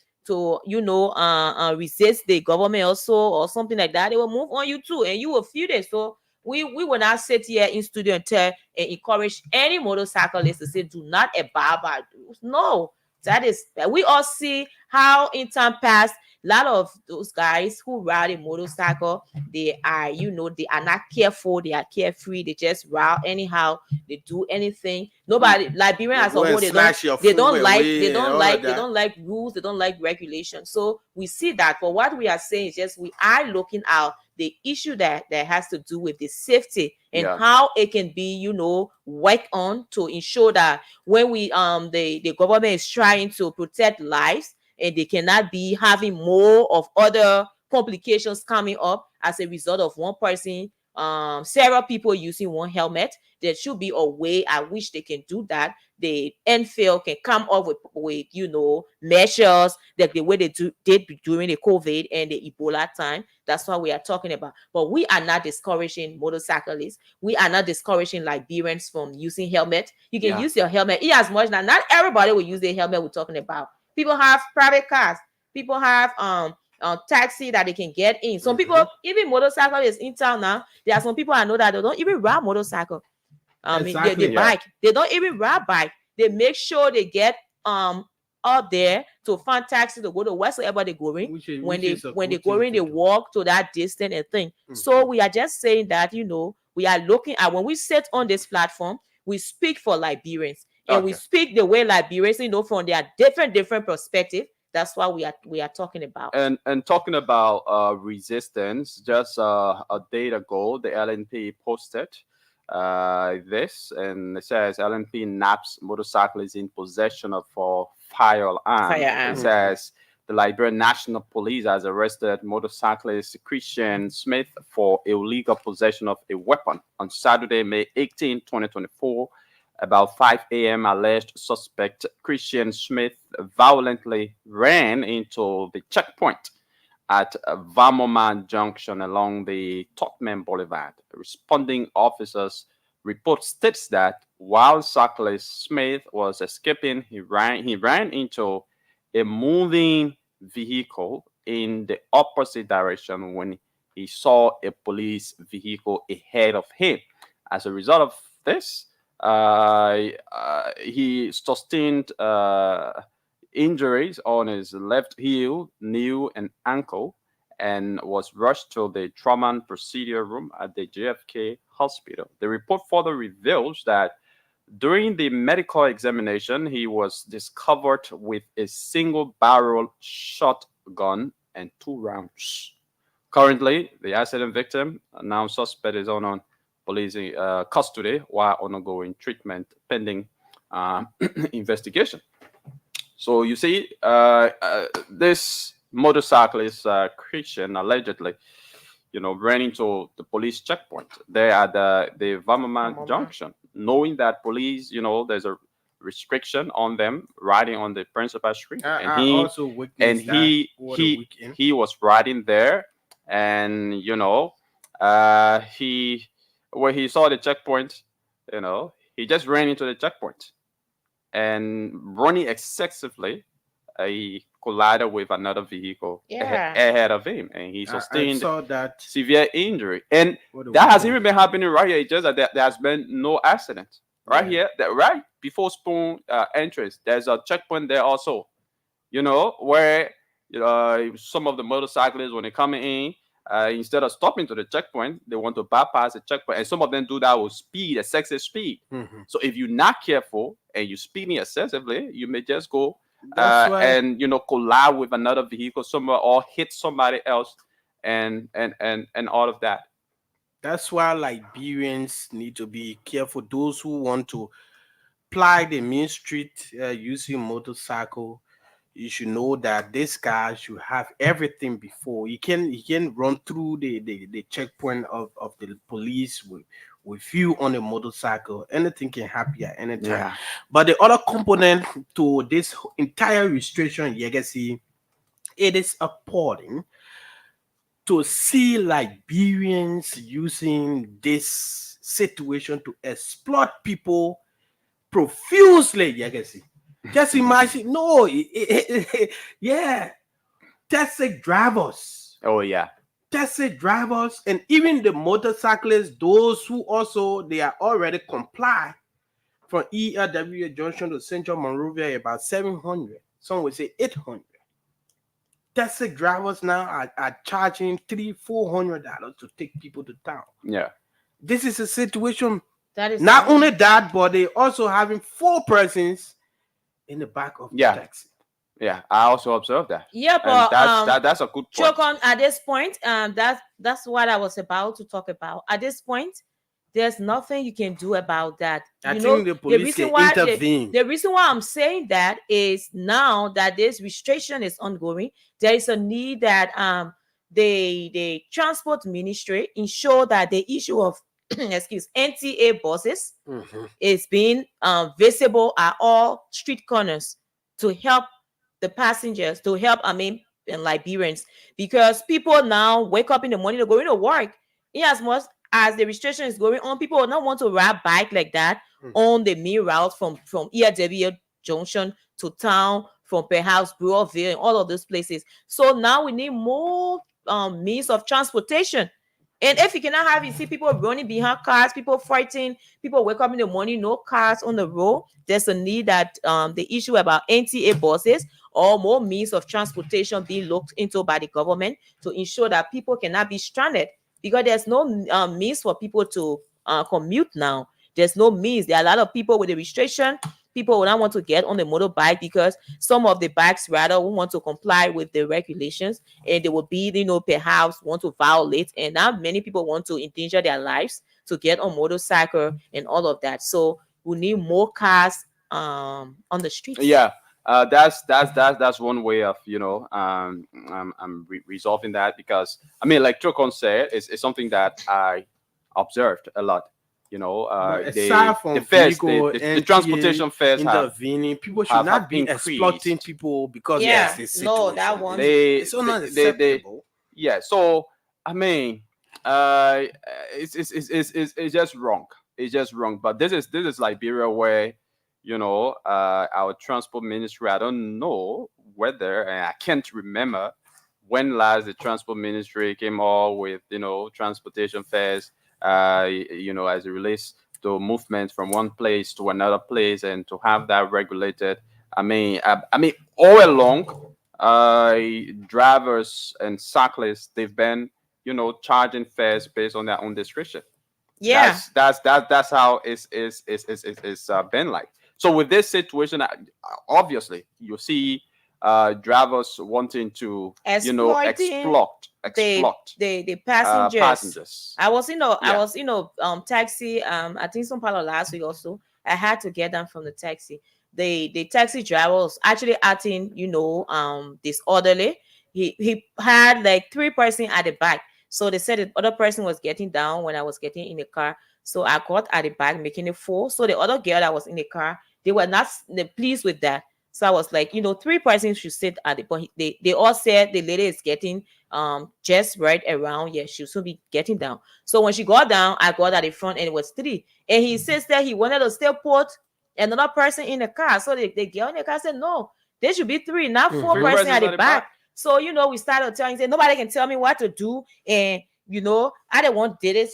resist the government also or something like that. They will move on you too, and you will feel it. So we will not sit here in studio and tell and encourage any motorcyclist to say do not abide by rules. No, we all see how in time past a lot of those guys who ride a motorcycle, they are not careful, they are carefree, they just ride anyhow, they do anything. Nobody, Liberian They as a go whole, and they don't snatch your they food don't like they away and don't all of like they that. don't like rules, they don't like regulation. So we see that. But what we are saying is just we are looking at the issue that has to do with the safety and Yeah. how it can be, work on to ensure that when the government is trying to protect lives, and they cannot be having more of other complications coming up as a result of one person, several people using one helmet. There should be a way at which they can do that. The NFL can come up with measures like the way they did during the COVID and the Ebola time. That's what we are talking about. But we are not discouraging motorcyclists. We are not discouraging Liberians from using helmet. You can Yeah. use your helmet as much. Now, not everybody will use the helmet we're talking about. People have private cars. People have taxi that they can get in. Some people, even motorcycle is in town now. There are some people I know that they don't even ride motorcycle. The Exactly. Yeah. bike. They don't even ride bike. They make sure they get out there to find taxi to go to wheresoever they're going. When they good thing going, to they do. walk to that distance and thing. So we are just saying that we are looking at when we sit on this platform, we speak for Liberians and we Okay. speak the way Liberians, from their different perspective. That's what we are talking about. And talking about resistance, just a day ago, the LNP posted this, and it says LNP naps motorcyclists in possession of for firearm. It Firearm. says the Liberian National Police has arrested motorcyclist Christian Smith for illegal possession of a weapon on Saturday, May 18, 2024. About 5 a.m., alleged suspect Christian Smith violently ran into the checkpoint at Vamoman Junction along the Tottenham Boulevard. Responding officers report states that while cyclist Smith was escaping, he ran into a moving vehicle in the opposite direction when he saw a police vehicle ahead of him. As a result of this, he sustained injuries on his left heel, knee, and ankle, and was rushed to the trauma and procedure room at the JFK hospital. The report further reveals that during the medical examination, he was discovered with a single barrel shotgun and 2 rounds. Currently, the accident victim, now suspect, is on police custody while undergoing treatment pending investigation. So you see, this motorcyclist Christian allegedly, ran into the police checkpoint there at the Vamaman Junction, knowing that police, there's a restriction on them riding on the principal street, and I he also and witnessed that he over the he weekend. he was riding there, and he when he saw the checkpoint, he just ran into the checkpoint and running excessively, he collided with another vehicle Yeah. ahead of him, and he I sustained saw that severe injury. And over the that has weekend. even been happening right here. It's just that there has been no accident right Yeah. here. That right before Spoon entrance, there's a checkpoint there also. Where some of the motorcyclists when they're coming in, instead of stopping to the checkpoint, they want to bypass the checkpoint, and some of them do that with speed, excessive speed. Mhm. So if you're not careful and you're speeding excessively, you may just go That's why. and collide with another vehicle somewhere or hit somebody else, and all of that. That's why Liberians need to be careful. Those who want to ply the main street using motorcycle, you should know that this guy should have everything before he can run through the checkpoint of the police with you on a motorcycle. Anything can happen at any time. Yeah. But the other component to this entire restriction, you can see, it is appalling to see Liberians using this situation to exploit people profusely. You can see. Just imagine, no, yeah, taxi drivers, Oh yeah. and even the motorcyclists, those who also they are already comply from ERW Junction to Central Monrovia about 700. Some would say 800. Taxi drivers now are charging $300-400 to take people to town. Yeah. This is a situation. That is Not wrong. only that, but they also having 4 persons in the back of Yeah. the taxi. Yeah. I also observed that. Yeah, And but that's a good point. choke on at this point, that's what I was about to talk about. At this point, there's nothing you can do about that. I You think know, the police reason can why intervene. the reason why I'm saying that is now that this restriction is ongoing, there is a need that the transport ministry ensure that the issue of excuse NTA buses Mhm. is being visible at all street corners to help the passengers, to help and Liberians, because people now wake up in the morning, they're going to work. In as much as the restriction is going on, people will not want to ride bike like that on the main route from ERW Junction to town, from perhaps Brewerville and all of those places. So now we need more means of transportation. And if you cannot have, you see people running behind cars, people fighting, people wake up in the morning, no cars on the road. There's a need that the issue about NTA buses or more means of transportation being looked into by the government to ensure that people cannot be stranded, because there's no means for people to commute now. There's no means. There are a lot of people with the restriction. People will not want to get on the motorbike because some of the bikes rather will want to comply with the regulations, and they will be, perhaps want to violate. And now many people want to endanger their lives to get on motorcycle and all of that. So we need more cars on the streets. Yeah. That's one way of resolving that, because I mean, like Trocon said, it's something that I observed a lot. But aside from the fares, vehicle the transportation fares have intervening, people should have not be increased. exploiting people because Yeah, of this no, situation. that one. It's unacceptable. Yeah. So I mean, it's just wrong. It's just wrong. But this is Liberia, where our transport ministry. I don't know whether, and I can't remember when last the transport ministry came all with transportation fares. As it relates to movement from one place to another place, and to have that regulated. I mean, all along, drivers and cyclists, they've been, charging fares based on their own discretion. Yeah. That's how it's been like. So with this situation, obviously you see drivers wanting to Exploiting the exploit the passengers. passengers. I Yeah. was taxi I think some part of last week also. I had to get down from the taxi. The taxi driver was actually acting disorderly. He had like three person at the back. So they said the other person was getting down when I was getting in the car. So I got at the back making it full. So the other girl that was in the car, they were not pleased with that. So I was like, three persons should sit at the but they all said the lady is getting just right around. Yeah, she should be getting down. So when she got down, I got at the front and it was three. And he says that he wanted to still put another person in the car. So the girl in the car said, no, there should be three, not four Three person persons at the back. So we started telling, say nobody can tell me what to do. And I don't want did it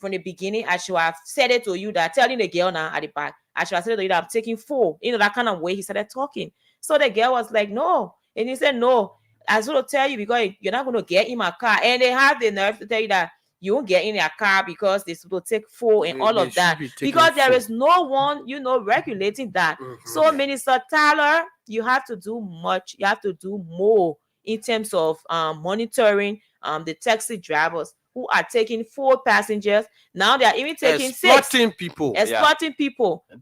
from the beginning. I should have said it to you that telling the girl now at the back. I should have said to you that I'm taking four. That kind of way he started talking. So the girl was like, no. And he said, no, I was going to tell you because you're not going to get in my car. And they have the nerve to tell you that you won't get in their car because they're supposed to take four and all of that. Because there is no one, regulating that. So Minister Tyler, you have to do much. You have to do more in terms of monitoring the taxi drivers who are taking 4 passengers. Now they are even taking 6. Exploiting people.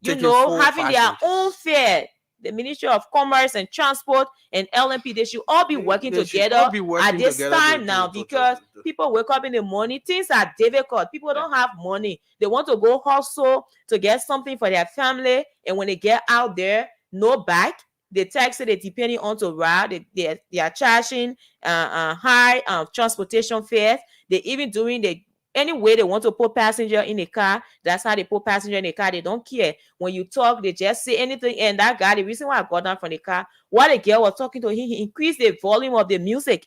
Having their own fare. The Ministry of Commerce and Transport and LMP, they should all be working together at this time now because people wake up in the morning. Things are difficult. People don't have money. They want to go hustle to get something for their family. And when they get out there, no bag. The taxi they're depending on to ride. They are charging high transportation fares. They're even doing any way they want to put passenger in a car. That's how they put passenger in a car. They don't care. When you talk, they just say anything. And that guy, the reason why I got down from the car, while the girl was talking to him, he increased the volume of the music.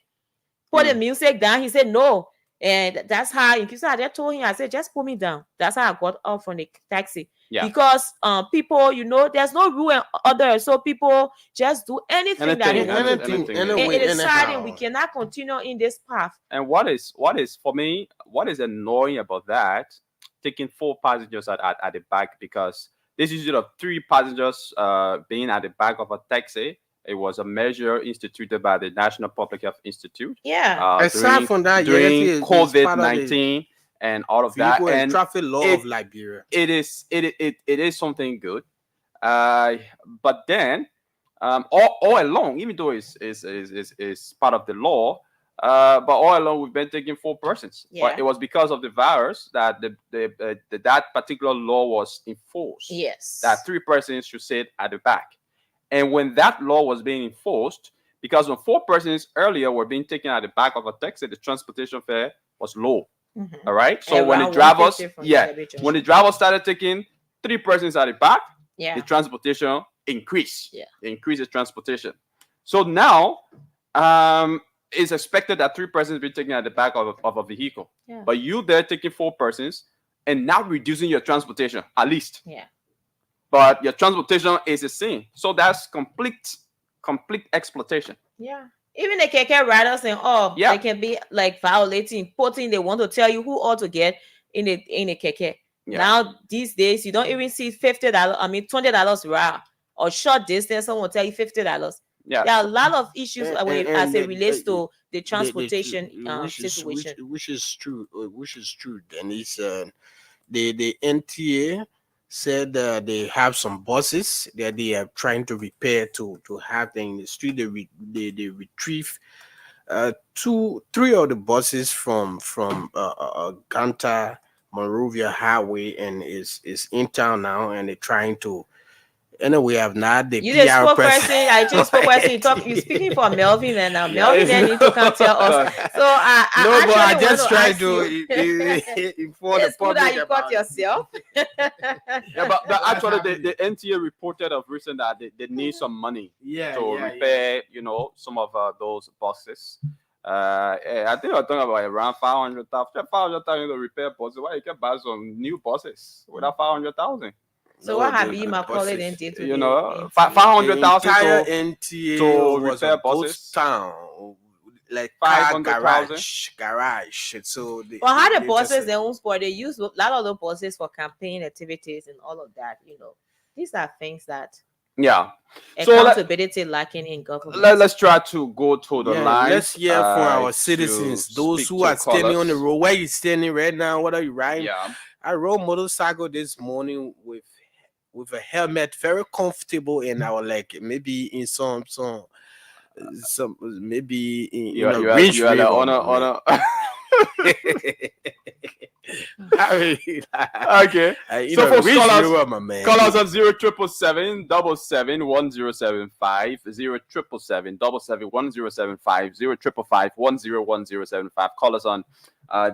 Put the music down. He said no. And that's how I just told him, I said, just put me down. That's how I got off from the taxi. Yeah. Because people, there's no rule and order. So people just do anything that they want to do. It is sad and we cannot continue in this path. And what is for me, what is annoying about that, taking 4 passengers at the back, because this is 3 passengers being at the back of a taxi. It was a measure instituted by the National Public Health Institute. Yeah. Aside from that, during COVID-19 and all of that, and traffic law of Liberia. It is something good. But then, all along, even though it's part of the law, but all along we've been taking 4 persons. Yeah. But it was because of the virus that that particular law was enforced. Yes. That 3 persons should sit at the back. And when that law was being enforced, because when 4 persons earlier were being taken at the back of a taxi, the transportation fare was low. All right. So when the drivers started taking 3 persons at the back, the transportation increased. Yeah. They increased the transportation. So now it's expected that 3 persons be taken at the back of a vehicle. Yeah. But you there taking 4 persons and now reducing your transportation at least. Yeah. But your transportation is the same. So that's complete exploitation. Yeah. Even the keke riders and all, they can be like violating, putting, they want to tell you who ought to get in the keke. Yeah. Now, these days, you don't even see $50, $20 ride or short distance, someone will tell you $50. Yeah. There are a lot of issues as it relates to the transportation situation. Which is true. And it's the NTA said they have some buses that they are trying to repair to have them in the street. They retrieve 3 of the buses from Ganta Monrovia Highway and is in town now, and they're trying to. Anyway, I've not the PR person. I just spoke person. You're speaking for Melvin, and Melvin then need to come tell us. So I just tried to inform the public that you got yourself. but actually, the NTA reported of recent that they need some money to repair, some of those buses. I think I'm talking about around 500,000 to repair buses. Why you can buy some new buses without 500,000? So what have you Macaulay then did to You the know, NTA? 500,000 entire to NTA was repair a ghost buses. town, like car 500,000. garage. So But how the they bosses just, their own sport, they use a lot of the bosses for campaign activities and all of that, These are things that Yeah. So accountability lacking in government. let's try to go to the lines. let's hear from our to citizens, those speak who to are standing on the callers. road. Where you standing right now? What are you riding? Yeah. I rode motorcycle this morning with a helmet, very comfortable, and I was like maybe in some maybe in a Range you are the Rover. honor. Okay. So for Range callers, Rover, my man. call us on 0777 1075 0777 1075 1075. Call us on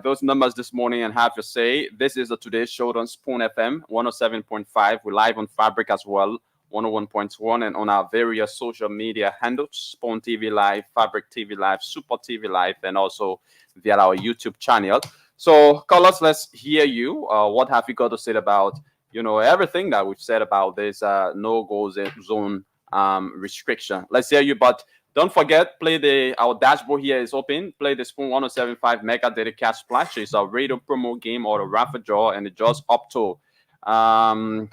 those numbers this morning and have your say. This is the Today Show on Spoon FM 107.5. We're live on Fabric as well, 101.1, and on our various social media handles: Spoon TV Live, Fabric TV Live, Super TV Live, and also via our YouTube channel. So, callers, let's hear you. What have you got to say about everything that we've said about this no-go zone restriction? Let's hear you, but don't forget, our dashboard here is open. Play the Spoon 1075 Mega Daily Cash Splash. It's a radio promo game or a raffle draw, and it draws up to 20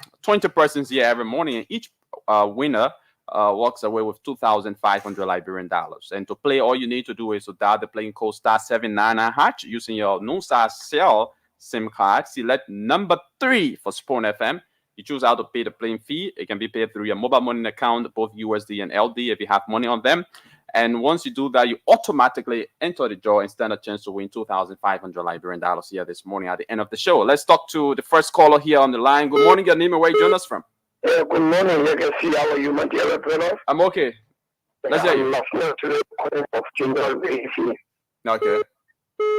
persons here every morning, and each winner walks away with 2,500 Liberian dollars. And to play, all you need to do is to dial the playing code *799# using your NUSA Cell SIM card. Select number 3 for Spoon FM. You choose how to pay the playing fee. It can be paid through your mobile money account, both USD and LD, if you have money on them. And once you do that, you automatically enter the draw and stand a chance to win 2,500 Liberian dollars here this morning at the end of the show. Let's talk to the first caller here on the line. Good morning, your name and where you join us from? Good morning. You can see how you might have a I'm okay. Let's hear you. Okay.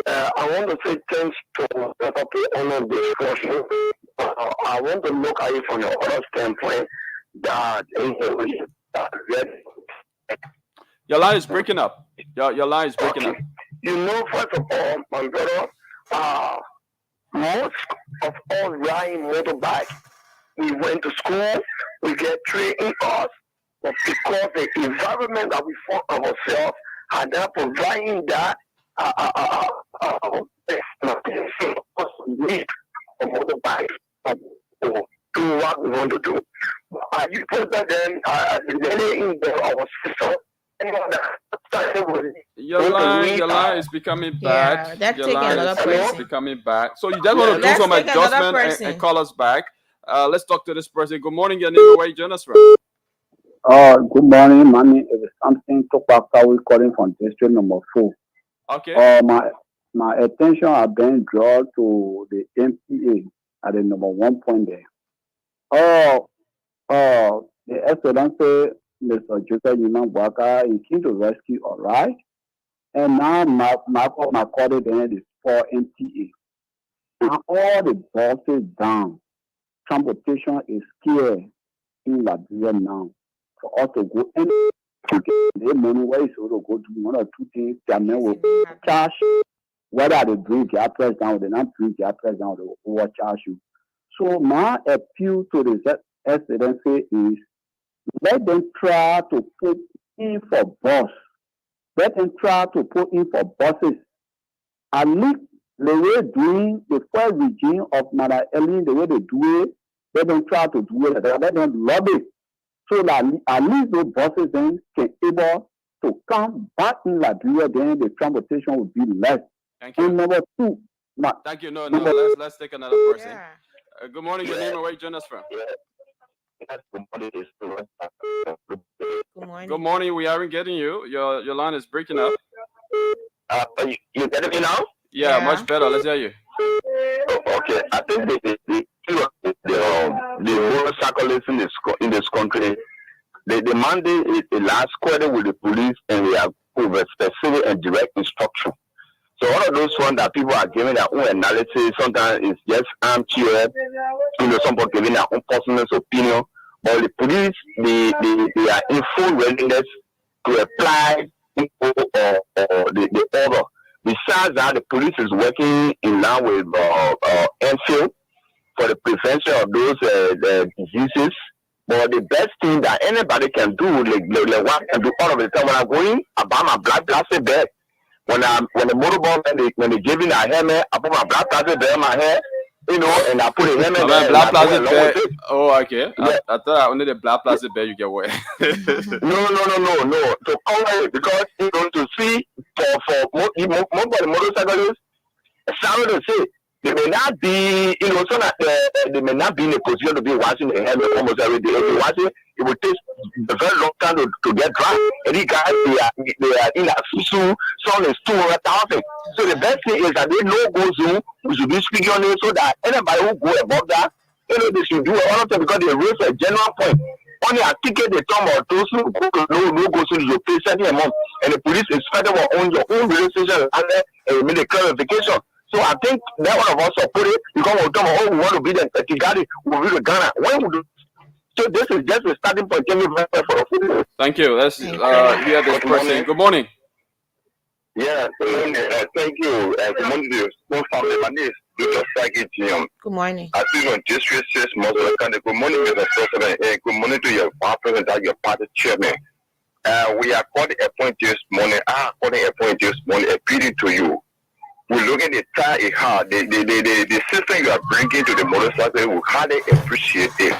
I want to say thanks to all of this discussion. I want to look at it from your other standpoint that your line is breaking up. Your line is breaking up. First of all, my brother, most of us riding motorbike, we went to school, we get trained in us, but because the environment that we found ourselves are not providing that need a motorbike to do what we want to do. You put that then really in our system. Your line is becoming bad. Yeah, Your line is becoming bad. So you just want to do Let's some take another adjustment and call us back. Let's talk to this person. Good morning, your name and where you join us from? Good morning. My name is something Topaka. We calling from district number 4. Okay. My attention has been drawn to the MPA at the number 1 point there. The Excellency Mr. Joseph Yuman Waka is keen to rescue, all right? And now my colleague then is for MTA. Now all the bosses down. Transportation is scarce in Liberia now. For us to go and to get the money where is to go do 1 or 2 things, their men will charge. Whether they bring their price down or they not bring their price down, they will overcharge you. So my appeal to the Excellency is let them try to put in for bus. Let them try to put in for buses. At least the way doing the first regime of Mother Ellen, the way they do it, let them try to do it. Let them lobby so that at least those buses then can able to come back in Liberia. Then the transportation will be less. Thank you. And number 2. Thank you. No. Let's take another person. Yeah. Good morning, your name and where you join us from? Good morning. Good morning. We aren't getting you. Your line is breaking up. You getting me now? Yeah, much better. Let's hear you. Okay, I think the motorcyclists in this country, the mandate is last quarter with the police, and we have over specific and direct instruction. So all of those ones that people are giving their own analysis, sometimes it's just armchair, some people giving their own personal opinion. But the police, they are in full readiness to apply the order. Besides that, the police is working in line with Enfield for the prevention of those diseases. But the best thing that anybody can do, like what I can do all of the time when I'm going, I buy my black plastic bag. When the motorball when they give me a helmet, I put my black plastic bag in my hair, and I put a helmet there. Black plastic bag. Oh, okay. Yeah. I thought only the black plastic bag you get wet. No. To cover it, because to see for motorcyclists, sorry to say, they may not be, so that they may not be in a position to be washing the helmet almost every day. If you wash it, it will take a very long time to get dry. And these guys, they are in a susu, some is 200,000. So the best thing is that they know go Zoom, we should be speaking on it so that anybody who go above that, they should do all of them because they raise a general point. Only a ticket they come or those who no go Zoom, you pay 70 a month. And the police inspector will own your own registration and make a clarification. So I think that one of us support it because we come, we want to be the Kigali, we be the Ghana. When we do, so this is just a starting point. Thank you. Let's hear this person. Good morning. Yeah, good morning. Thank you. Good morning to your family. My name is Dr. Saki Jim. Good morning. I think on District 6, good morning, Mr. President. Good morning to your president and your party chairman. We are calling a point this morning. Appealing to you. We look at the time it hard. The system you are bringing to the motorcycle, we hardly appreciate it.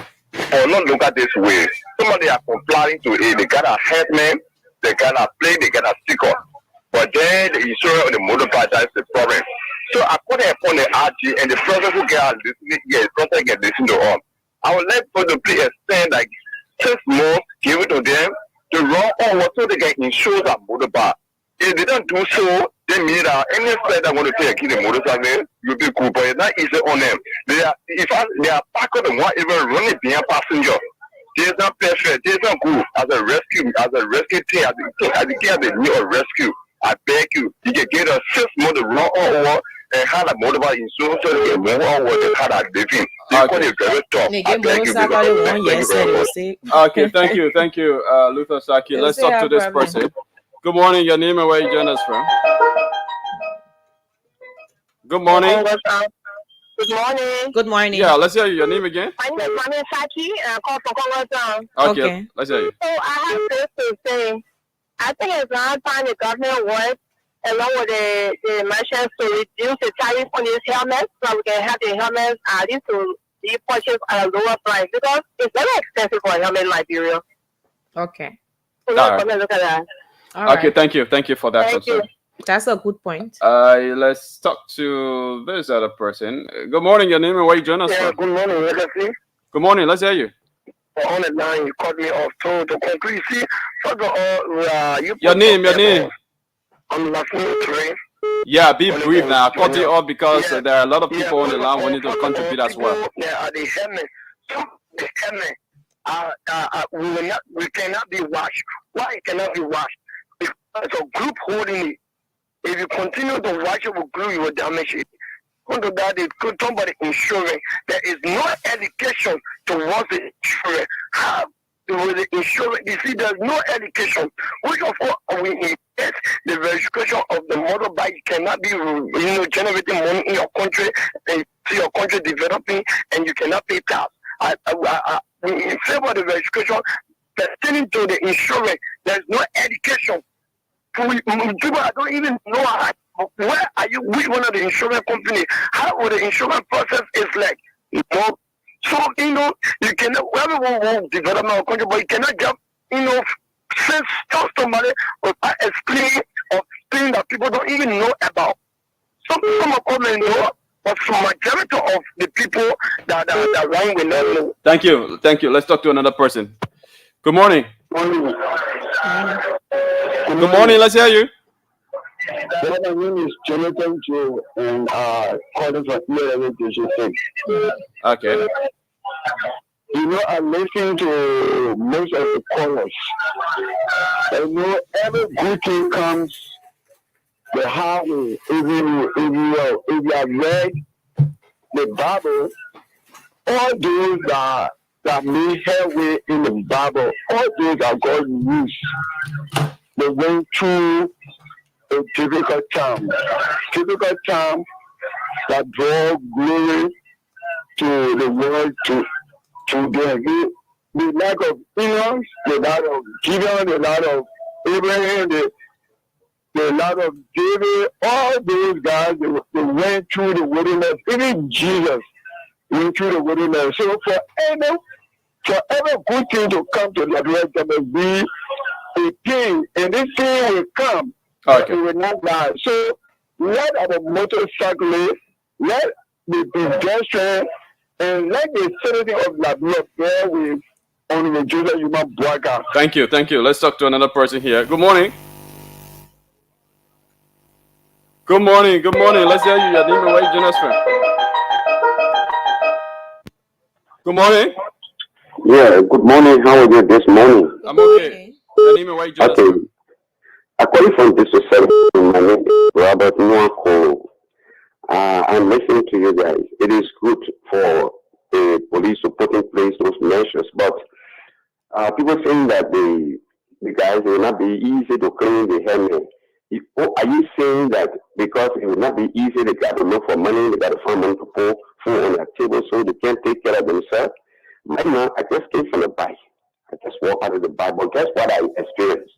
Or not look at this way. Somebody are complying to it. They got a headman, they got a plate, they got a sticker. But then the insurance of the motorbike, that's the problem. So I put it upon the RG and the person who get listening to us. I would like for the please extend like 6 months, give it to them to run on so they can insure that motorbike. If they don't do so, they mean that any side that want to take a kid in motorcycle, you'll be cool, but it's not easy on them. They are back on the one even running behind passenger. It's not perfect, it's not good. As a rescue team, as the care they need a rescue, I beg you, you can get a 6 months to run over and have a motorbike insurance so they can move on with the car that they think. It's very tough. I beg you. Okay, thank you, Luther Saki. Let's talk to this person. Good morning, your name and where you join us from. Good morning. Good morning. Good morning. Yeah, let's hear your name again. My name is Saki, and I call from Congo. Okay, let's hear you. So I have this to say, I think it's not time the government works along with the merchants to reduce the tariff on these helmets so we can have the helmets at least to be purchased at a lower price because it's very expensive for a helmet in Liberia. Okay. So let's look at that. All right. Okay, thank you for that concern. That's a good point. Let's talk to this other person. Good morning, your name and where you join us from. Good morning, Legacy. Good morning, let's hear you. On the line, you cut me off. So to conclude, see, first of all, your name. I'm listening to it. Yeah, be brief now. I cut you off because there are a lot of people on the line who need to contribute as well. The helmet, the helmet, we cannot be washed. Why it cannot be washed? Because a group holding it. If you continue to wash it with glue, you will damage it. Under that, it could talk about the insurance. There is no education towards the insurance. How with the insurance? You see, there's no education. Which of all we invest the registration of the motorbike cannot be, generating money in your country, and see your country developing, and you cannot pay tax. We in favor of the registration pertaining to the insurance. There's no education. People don't even know where are you with one of the insurance companies. How would the insurance process is like? So you cannot everyone will develop our country, but you cannot just send somebody without explaining that people don't even know about. Some of them may know, but some majority of the people that run will not know. Thank you. Let's talk to another person. Good morning. Good morning, let's hear you. My name is Jonathan Joe, and calling from here. Okay. I listen to most of the callers. Every good thing comes the hard way. If you have read the Bible, all those that made headway in the Bible, all those that God used, they went through a difficult time that draw glory to the world to the lack of Enoch, the lack of Gideon, the lack of Abraham, the lack of David, all those guys they went through the wilderness. Even Jesus went through the wilderness. So for every good thing to come to the world, there must be a thing, and this thing will come. Okay. It will not die. So let our motorcyclists, let the pedestrian, and let the citizen of Labrador bear with on the Joseph Human broadcast. Thank you. Let's talk to another person here. Good morning. Good morning. Let's hear you. Your name and where you join us from. Good morning. Yeah, good morning. How are you this morning? I'm okay. Your name and where you join us from. According from this society, my name is Robert Nwako. I'm listening to you guys. It is good for the police to put in place those measures, but people saying that the guys will not be easy to clean the helmet. Are you saying that because it will not be easy, they got to look for money, they got to find money to put food on their table so they can't take care of themselves? Right now, I just came from the bike. I just walked out of the bike, but guess what I experienced?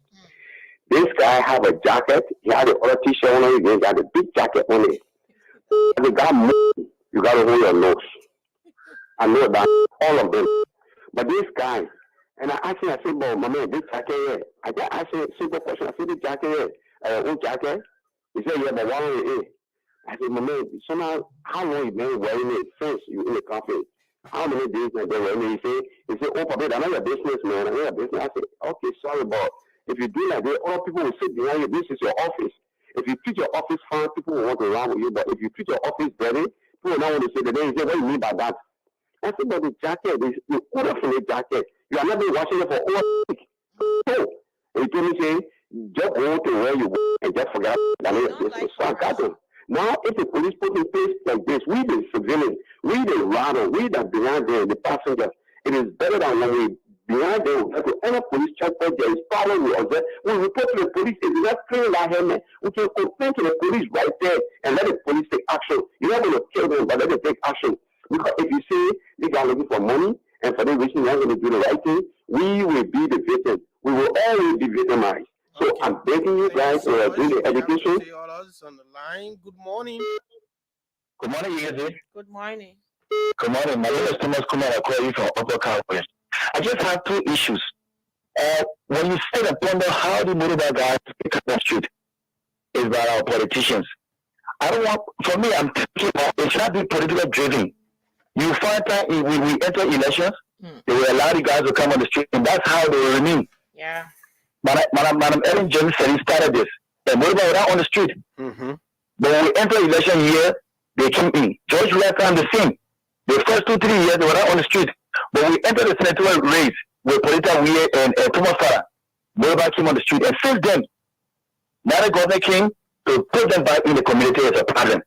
This guy have a jacket. He had the other t-shirt on it. He got a big jacket on it. And the guy moved. You got to hold your nose. I know that all of them. But this guy, and I asked him, I said, "Well, my man, this jacket here." I just asked him a simple question. I said, "This jacket here, old jacket?" He said, "Yeah, but why don't you?" I said, "My man, somehow, how long you been wearing it since you in the company? How many days have been wearing it?" He said, "Oh, Papa, I know your business, man. I know your business." I said, "Okay, sorry, but if you do like that, all people will sit behind you. This is your office. If you treat your office fine, people will want to run with you. But if you treat your office dirty, people will not want to say that." Then he said, "What do you mean by that?" I said, "But the jacket, the order for the jacket, you have not been washing it for over a week." So he told me, "Say, just go to where you go and just forget that your business." So I got them. Now, if the police put in place like this, we the civilians, we the rider, we that behind there, the passengers, it is better than when we behind them, we have to enter police checkpoint, there is problem with us. When we report to the police, if you just clean that helmet, we can complain to the police right there and let the police take action. You're not going to kill them, but let them take action. Because if you say they are looking for money, and for the reason they're going to do the right thing, we will be the victim. We will always be victimized. So okay. I'm begging you guys to do the education. On the line. Good morning. Good morning, Yezi. Good morning. Good morning. My name is Thomas Kumar. I call you from Upper Calvary. I just have two issues. When you sit and ponder how the motorbike guys pick up the street is by our politicians. I don't want, for me, I'm thinking it should be politically driven. You find that when we enter elections, they will allow the guys to come on the street, and that's how they will remain. Yeah. Madam Ellen James said he started this. The motorbike were not on the street. Mm-hmm. But when we enter election year, they came in. George Left time the same. The first 2-3 years, they were not on the street. But we entered the senatorial race with Polita Weir and Thomas Farah. Motorbike came on the street. And since then, now the government came to put them back in the community as a problem.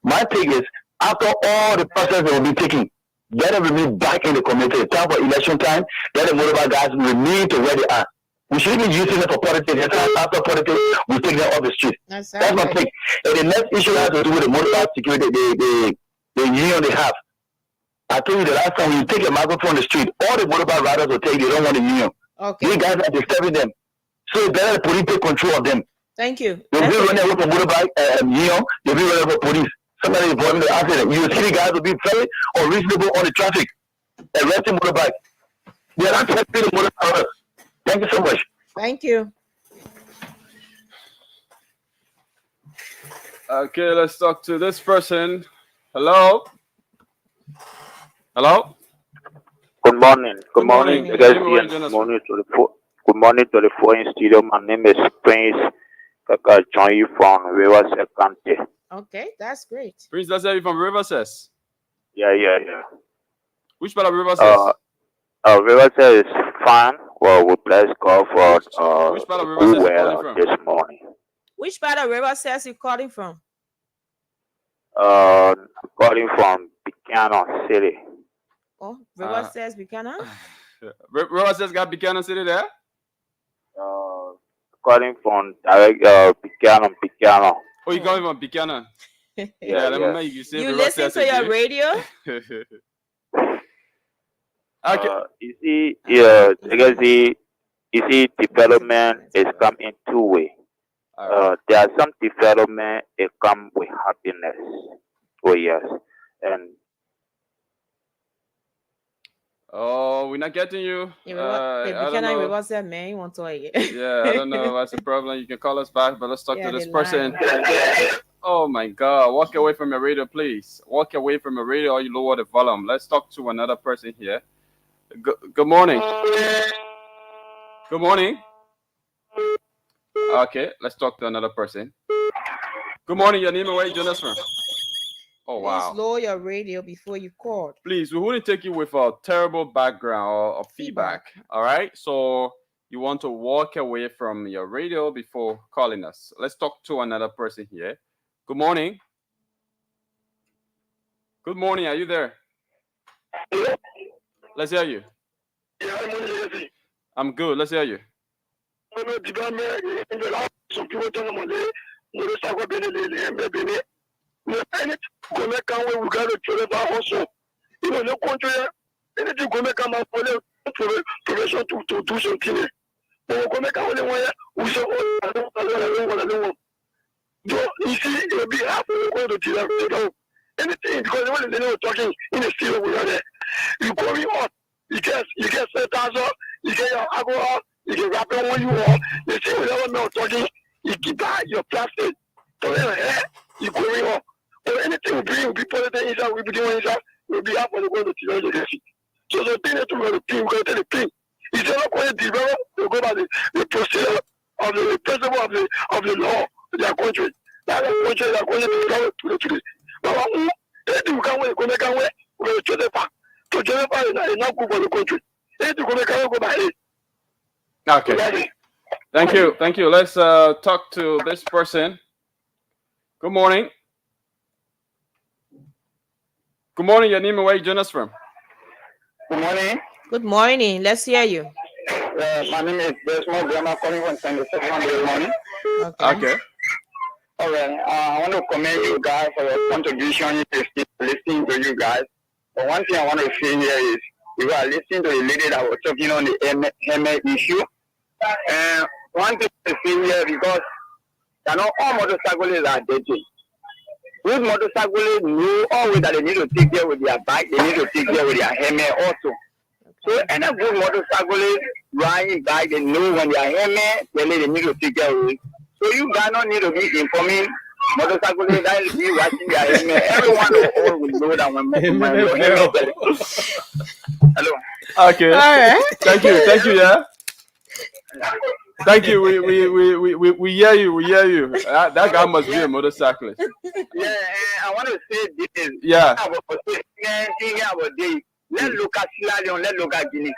My take is, after all the process they will be taking, let them remain back in the community. Time for election time, let the motorbike guys remain to where they are. We shouldn't be using it for politics. After politics, we take them off the street. That's my take. And the next issue has to do with the motorbike security, the union they have. I told you the last time when you take a microphone on the street, all the motorbike riders will tell you they don't want the union. Okay. These guys are disturbing them. So better the police take control of them. Thank you. They'll be running away from motorbike union, they'll be running away from police. Somebody involved in the accident. You see the guys will be very unreasonable on the traffic. Arresting motorbike. They are not protecting the motorbike riders. Thank you so much. Thank you. Okay, let's talk to this person. Hello? Hello? Good morning. Good morning. Good morning to the foreign studio. My name is Prince. I join you from Riverside County. Okay, that's great. Prince, let's have you from Riverside. Yeah. Which part of Riverside? Riverside is fine. Well, we bless God for which part of Riverside you calling from? This morning. Which part of Riverside you calling from? Calling from Buchanan City. Oh, Riverside, Buchanan? Riverside got Buchanan City there? Calling from Buchanan. Oh, you calling from Buchanan? Yeah. You listen to your radio? Okay. You see, yeah, because you see, development is come in two ways. All right. There are some development it come with happiness. Oh yes, and Oh, we're not getting you. If I you don't cannot know. reverse that, man, you want to again. Yeah, I don't know what's the problem. You can call us back, but let's talk Yeah, to this the person. line. Oh my God! Walk away from your radio, please. Walk away from your radio, or you lower the volume. Let's talk to another person here. Good morning. Good morning. Okay, let's talk to another person. Good morning. Your name and where you join us from? Oh Please wow. lower your radio before you call. Please, we wouldn't take you with a terrible background or feedback. All right. So you want to walk away from your radio before calling us. Let's talk to another person here. Good morning. Good morning. Are you there? Let's hear you. I'm good. Let's hear you. Anything because when they were talking in the studio we are there. You going up, you get set up, you get your alcohol, you get rapping when you are. You see whatever now talking, you keep that your plastic. So then you going up. So anything we bring, we put it inside, we be doing inside, we'll be happy to go to the so the thing that we go to pin, we go to the pin. It's not going to develop to go by the procedure of the principle of the law of their country. That country they are going to develop to the but anything we can wait, we can wait, we go to the park. To Jennifer is not good for the country. Anything we can go by it. Okay. Thank you. Thank you. Let's talk to this person. Good morning. Good morning. Your name and where you join us from? Good morning. Good morning. Let's hear you. My name is Desmond Grandma calling from 27 morning. Okay. All right. I want to commend you guys for your contribution to listening to you guys. But one thing I want to say here is you are listening to the lady that was talking on the ML issue. And one thing to say here because all motorcyclists are dirty. Good motorcyclists know always that they need to take care with their bike, they need to take care with their helmet also. So any good motorcyclist riding bike, they know when their helmet, they need to take care of it. So you guys don't need to be informing motorcyclists that will be watching their helmet. Everyone will know that when your helmet. Hello. Okay. All right. Thank you. Thank you. Yeah. Thank you. We hear you. We hear you. That guy must be a motorcyclist. Yeah, and I want to say this. Yeah. Let's look at Sierra Leone. Let's look at Guinea.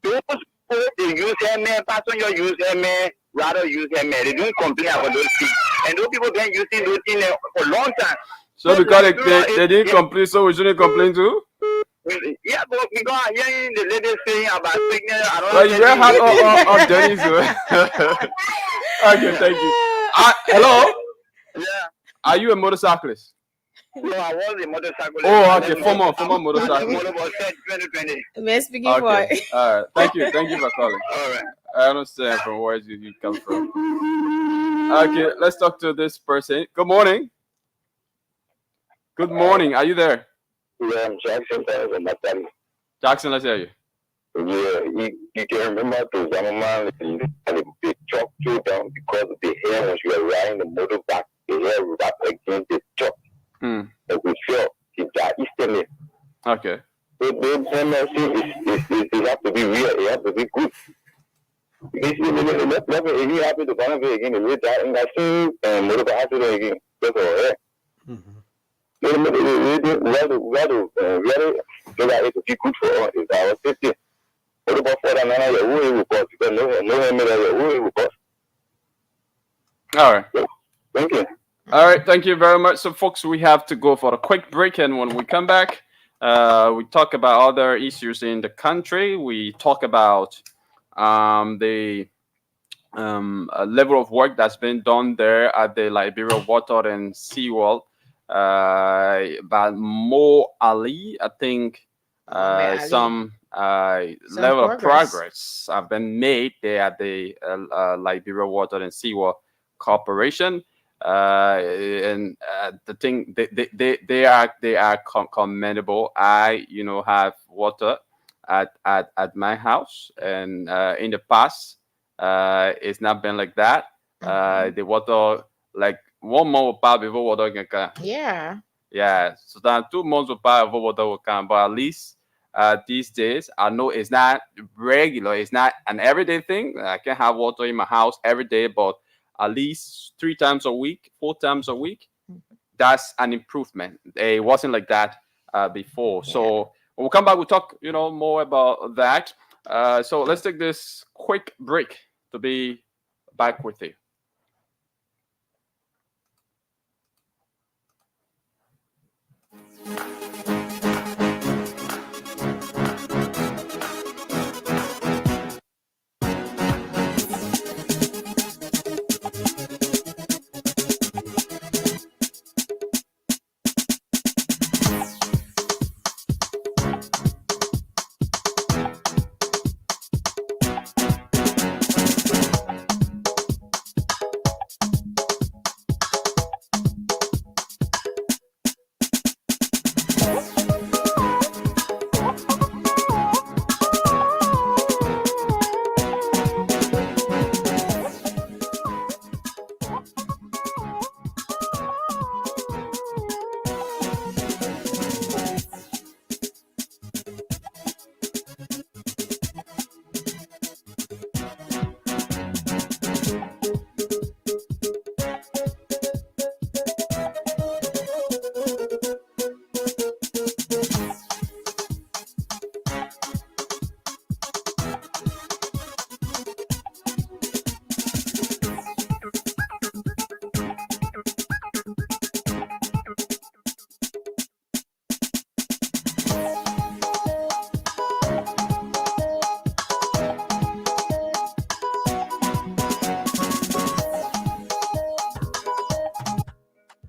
Those people they use helmet, passenger use helmet, rather use helmet. They don't complain about those things, and those people been using those things for a long time. So because they didn't complain, so we shouldn't complain too. Yeah, but we got hearing the lady saying about sickness. Well, you better have all Dennis. Okay, thank you. Hello. Yeah. Are you a motorcyclist? No, I was a motorcyclist. Oh, okay. Former motorcyclist. 2020. Man, speaking for Okay. All right. Thank you. Thank you for calling. All right. I understand from where you come from. Okay, let's talk to this person. Good morning. Good morning. Are you there? Yeah, I'm Jackson. Jackson, let's hear you. Yeah, you can remember to Zamaman and the truck threw down because of the hair when she was riding the motorbike. The hair wrapped against the truck. And we felt it got instantly. Okay. So the MLC it has to be real. It has to be good. Basically, if you happy to come over again, we die in that same motorbike hospital again. That's all right. We have to so that it will be good for us. It's our safety. What about for that? Who will cost? Because no helmet, who will cost? All right. Thank you. All right. Thank you very much. So, folks, we have to go for a quick break. And when we come back, we talk about other issues in the country. We talk about the level of work that's been done there at the Liberia Water and Seawall. By Mo Ali, I think some Some level of progress. progress have been made there at the Liberia Water and Sewer Corporation. And the thing they are commendable. I have water at my house, and in the past it's not been like that. The water, like 1 month will pass before water can come. Yeah. So that 2 months will pass before water will come, but at least these days I know it's not regular, it's not an everyday thing. I can have water in my house every day, but at least 3 times a week, 4 times a week, that's an improvement. It wasn't like that before. So when we come back, we'll talk more about that. So let's take this quick break to be back with you.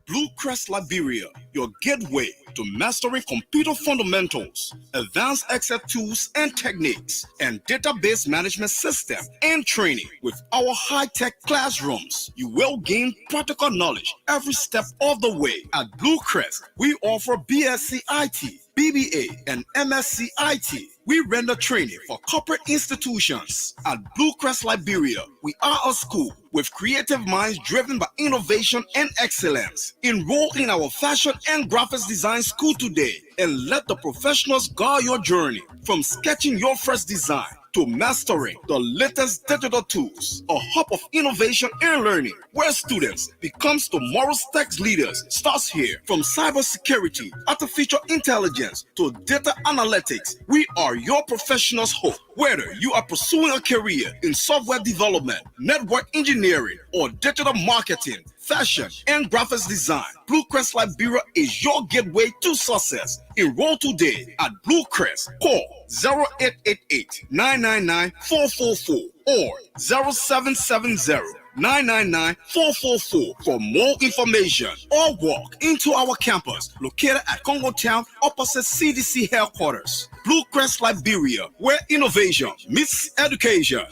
Bluecrest Liberia, your gateway to mastering computer fundamentals, advanced Excel tools and techniques, and database management system and training. With our high-tech classrooms, you will gain practical knowledge every step of the way. At Bluecrest, we offer BSc IT, BBA, and MSc IT. We render training for corporate institutions. At Bluecrest Liberia, we are a school with creative minds driven by innovation and excellence. Enroll in our fashion and graphics design school today and let the professionals guide your journey from sketching your first design to mastering the latest digital tools, a hub of innovation and learning where students become tomorrow's tech leaders starts here. From cybersecurity, artificial intelligence to data analytics, we are your professionals' hope. Whether you are pursuing a career in software development, network engineering, or digital marketing, fashion, and graphics design, Bluecrest Liberia is your gateway to success. Enroll today at Bluecrest. Call 0888-999-444 or 0770-999-444 for more information, or walk into our campus located at Congo Town opposite CDC headquarters. Bluecrest Liberia, where innovation meets education.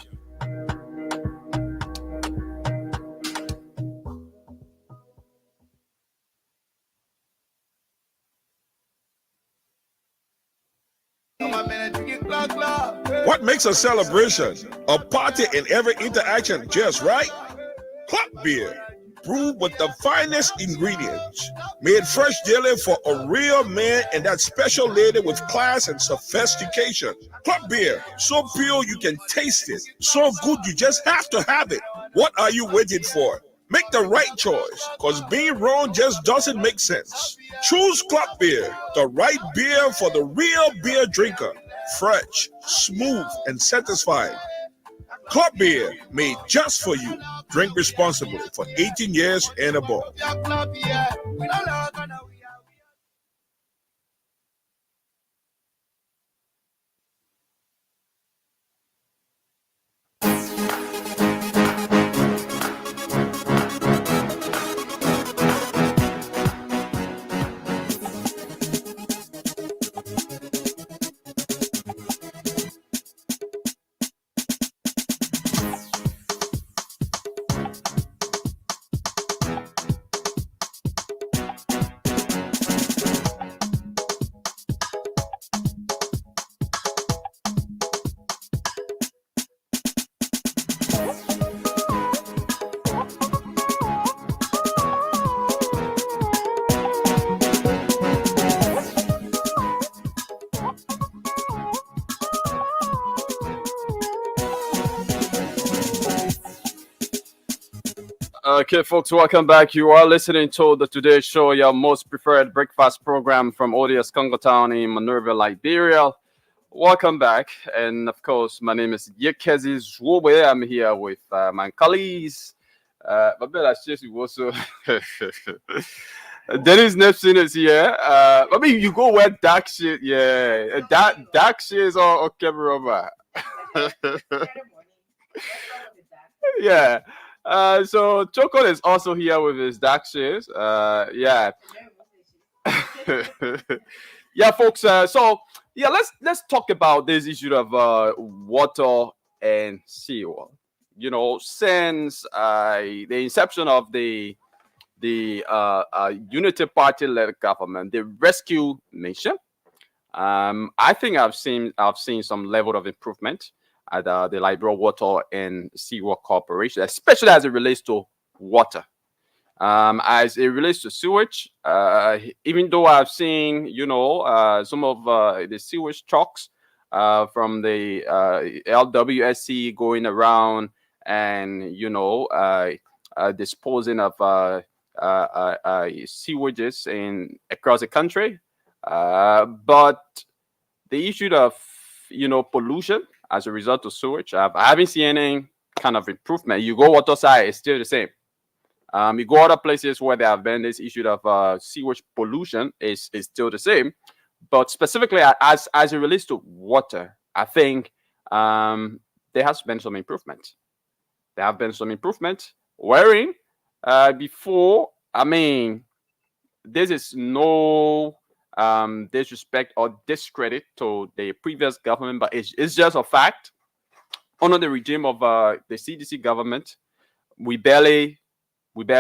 What makes a celebration? A party in every interaction just right? Club beer, brewed with the finest ingredients, made fresh daily for a real man and that special lady with class and sophistication. Club beer, so pure you can taste it, so good you just have to have it. What are you waiting for? Make the right choice, because being wrong just doesn't make sense. Choose Club Beer, the right beer for the real beer drinker. Fresh, smooth, and satisfying. Club Beer, made just for you. Drink responsibly for 18 years and above. Okay, folks, welcome back. You are listening to the Today Show, your most preferred breakfast program from ODS Congo Town in Monrovia, Liberia. Welcome back. And of course, my name is Yekezi Zwobe. I'm here with my colleagues. But I also Dennis Nepson is here. I mean, you go wear dark shit. Yeah, dark shit is all okay, over. Yeah. So Choco is also here with his dark shades. Yeah. Yeah, folks. So yeah, let's talk about this issue of water and fuel. You know, since the inception of the Unity Party-led government, the rescue mission, I think I've seen some level of improvement at the Liberia Water and Seaward Corporation, especially as it relates to water. As it relates to sewage, even though I've seen, some of the sewage trucks from the LWSC going around and, disposing of sewages across the country. But the issue of, pollution as a result of sewage, I haven't seen any kind of improvement. You go water side, it's still the same. You go other places where there have been this issue of sewage pollution is still the same. But specifically as it relates to water, I think there has been some improvement. There have been some improvement. Wherein before, I mean, this is no disrespect or discredit to the previous government, but it's just a fact. Under the regime of the CDC government, we barely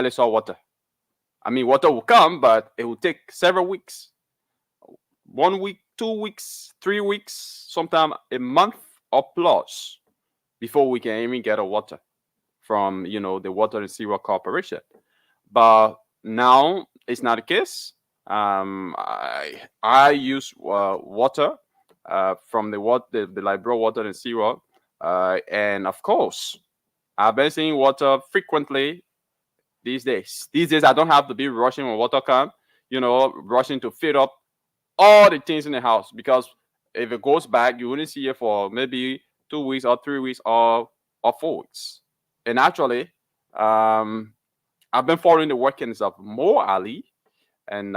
saw water. I mean, water will come, but it will take several weeks. 1 week, 2 weeks, 3 weeks, sometimes a month or plus before we can even get a water from, the Water and Seaward Corporation. But now it's not the case. I use water from the Liberia Water and Seaward. And of course, I've been seeing water frequently these days. These days, I don't have to be rushing when water comes, rushing to fill up all the things in the house, because if it goes back, you wouldn't see it for maybe 2 weeks or 3 weeks or 4 weeks. And actually, I've been following the workings of Mo Ali and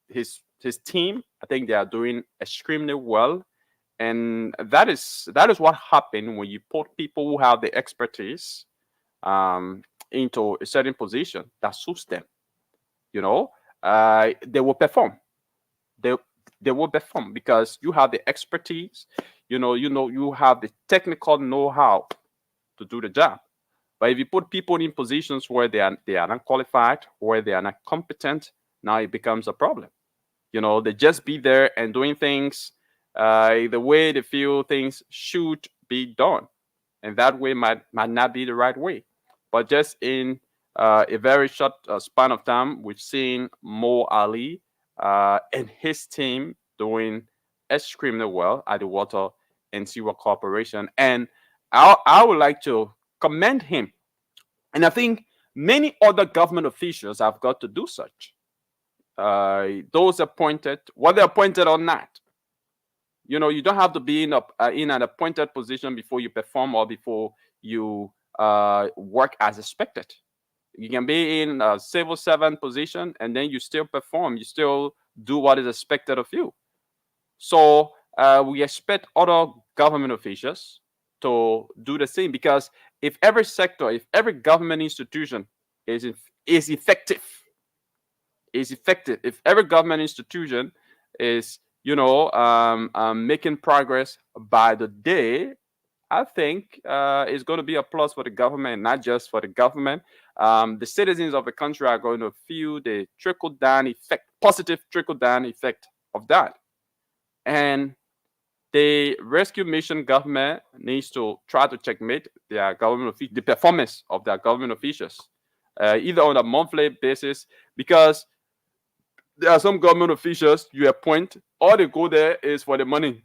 his team. I think they are doing extremely well. And that is what happened when you put people who have the expertise into a certain position that suits them. They will perform. They will perform because you have the expertise. You have the technical know-how to do the job. But if you put people in positions where they are not qualified, where they are not competent, now it becomes a problem. They just be there and doing things the way they feel things should be done, and that way might not be the right way. But just in a very short span of time, we've seen Mo Ali and his team doing extremely well at the Water and Seaward Corporation, and I would like to commend him. And I think many other government officials have got to do such. Those appointed, whether appointed or not, you don't have to be in an appointed position before you perform or before you work as expected. You can be in a civil servant position and then you still perform. You still do what is expected of you. So we expect other government officials to do the same, because if every sector, if every government institution is effective, if every government institution is making progress by the day, I think it's going to be a plus for the government, not just for the government. The citizens of the country are going to feel the trickle-down effect, positive trickle-down effect of that. And the rescue mission government needs to try to checkmate their government the performance of their government officials, either on a monthly basis, because there are some government officials you appoint, all they go there is for the money.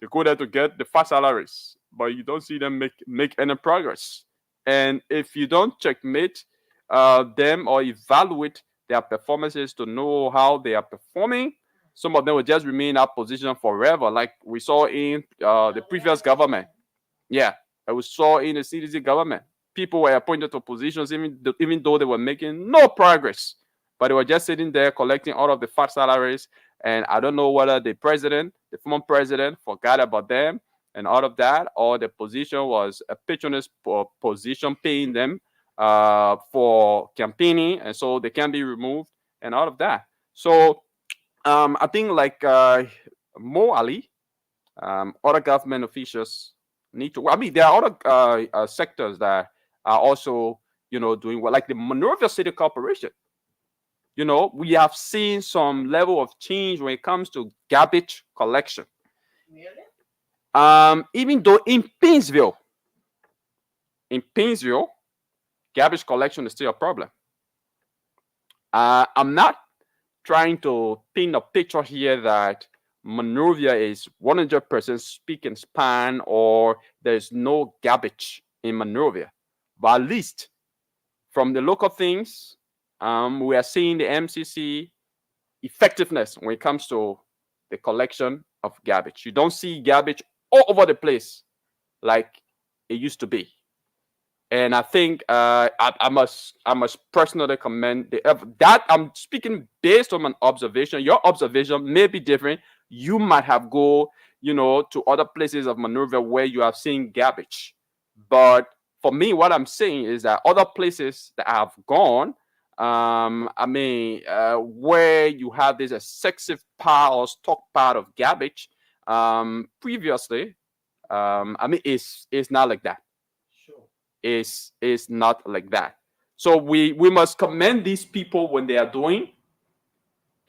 They go there to get the fast salaries, but you don't see them make any progress. And if you don't checkmate them or evaluate their performances to know how they are performing. Some of them will just remain in that position forever, like we saw in the previous government. Yeah, we saw in the CDC government. People were appointed to positions even though they were making no progress, but they were just sitting there collecting all of the fat salaries. And I don't know whether the former president, forgot about them and all of that, or the position was a patronage position paying them for campaigning, and so they can be removed and all of that. So I think like Mo Ali, other government officials need to. I mean, there are other sectors that are also, doing well, like the Monrovia City Corporation. We have seen some level of change when it comes to garbage collection. Really? Even though in Painesville, garbage collection is still a problem. I'm not trying to paint a picture here that Monrovia is 100% speak and span or there's no garbage in Monrovia. But at least from the local things, we are seeing the MCC effectiveness when it comes to the collection of garbage. You don't see garbage all over the place like it used to be. And I think I must personally commend that. I'm speaking based on an observation. Your observation may be different. You might have go, to other places of Monrovia where you have seen garbage. But for me, what I'm saying is that other places that I have gone, where you have this excessive pile or stockpile of garbage, previously, it's not like that. Is not like that. So we must commend these people when they are doing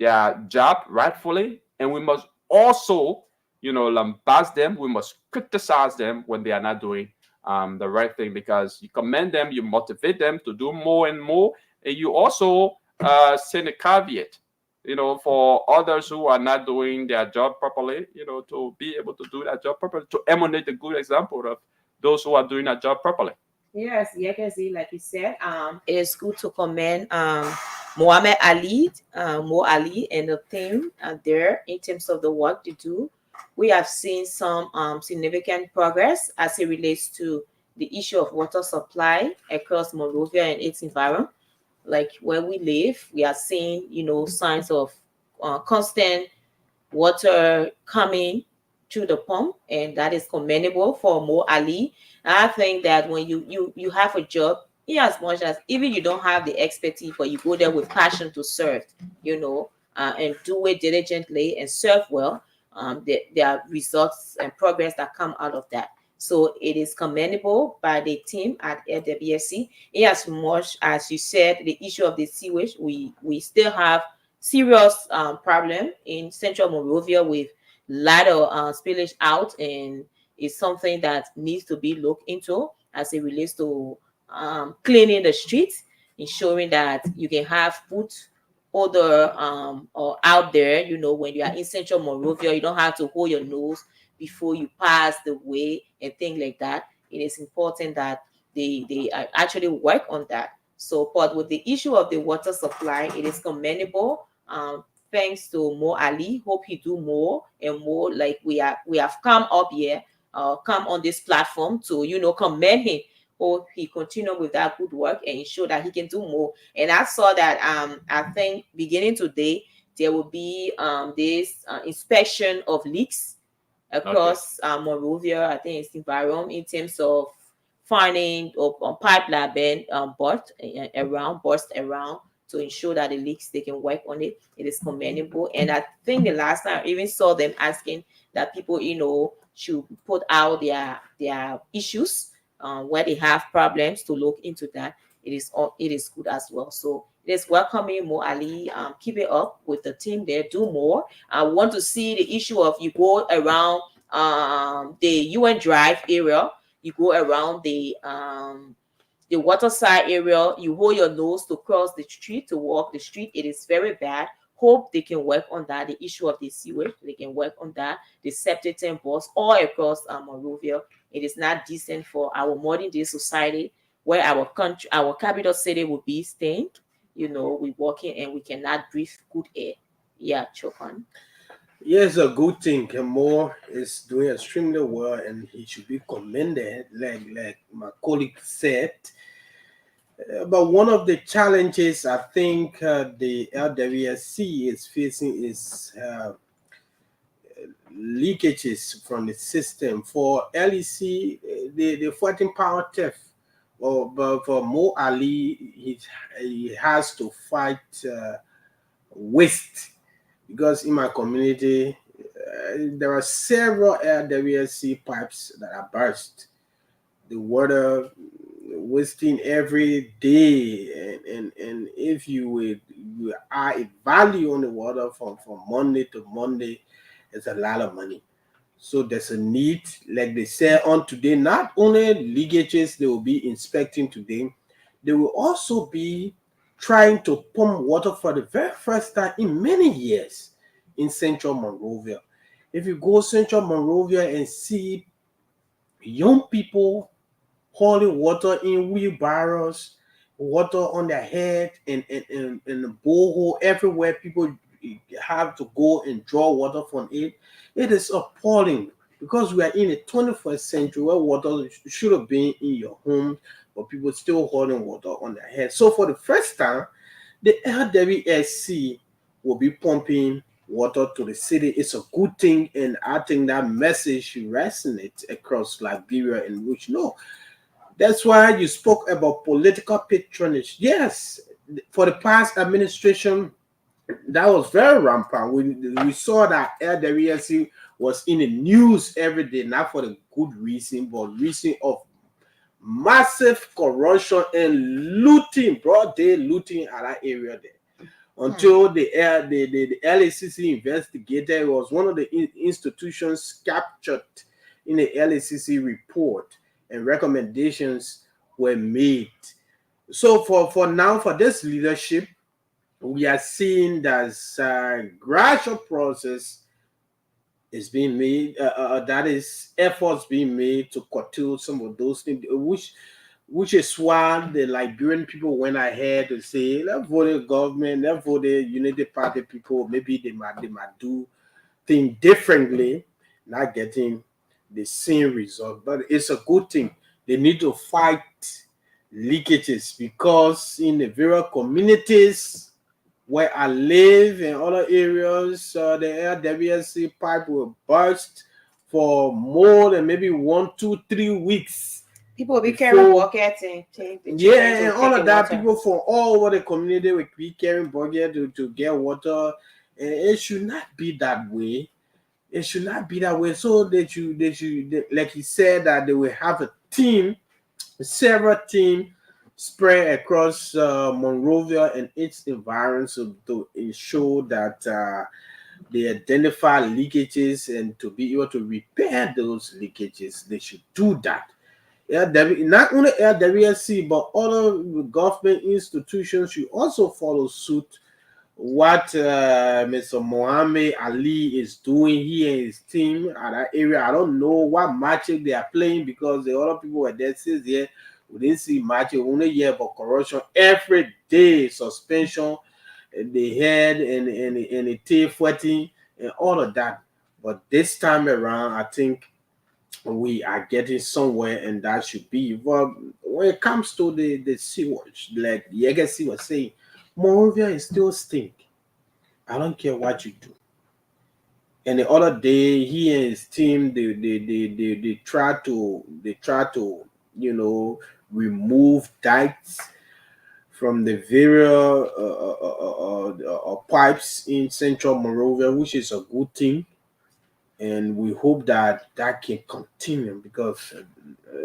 their job rightfully, and we must also, lambast them. We must criticize them when they are not doing the right thing, because you commend them, you motivate them to do more and more, and you also send a caveat, for others who are not doing their job properly, to be able to do that job properly, to emanate the good example of those who are doing that job properly. Yes, Yekezi, like you said, it is good to commend Muhammad Ali, Mo Ali, and the team there in terms of the work they do. We have seen some significant progress as it relates to the issue of water supply across Monrovia and its environment. Like where we live, we are seeing, signs of constant water coming through the pump, and that is commendable for Mo Ali. And I think that when you have a job, in as much as even you don't have the expertise, but you go there with passion to serve, and do it diligently and serve well, there are results and progress that come out of that. So it is commendable by the team at LWSC. In as much as you said, the issue of the sewage, we still have serious problem in central Monrovia with lot of spillage out, and it's something that needs to be looked into as it relates to cleaning the streets, ensuring that you can have food odor or out there. When you are in central Monrovia, you don't have to hold your nose before you pass the way and things like that. It is important that they actually work on that. So, but with the issue of the water supply, it is commendable. Thanks to Mo Ali. Hope he do more and more. Like we have come up here, come on this platform to commend him. Hope he continue with that good work and ensure that he can do more. And I saw that I think beginning today there will be this inspection of leaks across Monrovia. I think it's environment in terms of finding or pipeline being burst around to ensure that the leaks, they can work on it. It is commendable. And I think the last time I even saw them asking that people, should put out their issues where they have problems to look into that. It is good as well. So it is welcoming Mo Ali. Keep it up with the team there. Do more. I want to see the issue of you go around the UN Drive area. You go around the waterside area, you hold your nose to cross the street, to walk the street. It is very bad. Hope they can work on that. The issue of the sewage, they can work on that. The septic tank boss all across Monrovia. It is not decent for our modern day society where our country, our capital city will be staying. You know, we walking and we cannot breathe good air. Yeah, Chokan. Yes, a good thing. Moore is doing extremely well, and he should be commended. Like my colleague said, but one of the challenges I think the LWSC is facing is leakages from the system. For LEC, they're fighting power theft. Well, but for Mo Ali, he has to fight waste, because in my community, there are several LWSC pipes that are burst. The water wasting every day, and if you are a value on the water from Monday to Monday, it's a lot of money. So there's a need, like they say on today, not only leakages they will be inspecting today, they will also be trying to pump water for the very first time in many years in Central Monrovia. If you go Central Monrovia and see young people hauling water in wheelbarrows, water on their head, and the borehole everywhere. People have to go and draw water from it. It is appalling, because we are in the 21st century where water should have been in your home, but people still holding water on their head. So for the first time, the LWSC will be pumping water to the city. It's a good thing, and I think that message should resonate across Liberia, in which no, that's why you spoke about political patronage. Yes, for the past administration, that was very rampant. We saw that LWSC was in the news every day, not for the good reason, but reason of massive corruption and looting, broad day looting at that area there. Until the LACC investigated, it was one of the institutions captured in the LACC report, and recommendations were made. So for now, for this leadership, we are seeing that gradual process is being made. That is efforts being made to curtail some of those things, which is why the Liberian people went ahead to say, let's vote the government, let's vote the Unity Party people. Maybe they might do things differently, not getting the same result. But it's a good thing. They need to fight leakages, because in the various communities where I live in other areas, the LWSC pipe will burst for more than maybe 1, 2, 3 weeks. People will be carrying buckets and and all of that. Water. People from all over the community will be carrying buckets to get water. And it should not be that way. It should not be that way. So they like he said, that they will have a team, several teams spread across Monrovia and its environs, to ensure that they identify leakages, and to be able to repair those leakages. They should do that. Not only LWSC, but other government institutions should also follow suit. What Mr. Mohammed Ali is doing, he and his team at that area. I don't know what magic they are playing, because the other people were there since here. We didn't see magic, only hear about corruption every day, suspension, the head and the tail fighting and all of that. But this time around, I think we are getting somewhere, and that should be. But when it comes to the sewage, like Yegacy was saying, Monrovia is still stink. I don't care what you do. And the other day, he and his team, they try to remove dikes from the various pipes in Central Monrovia, which is a good thing. And we hope that can continue, because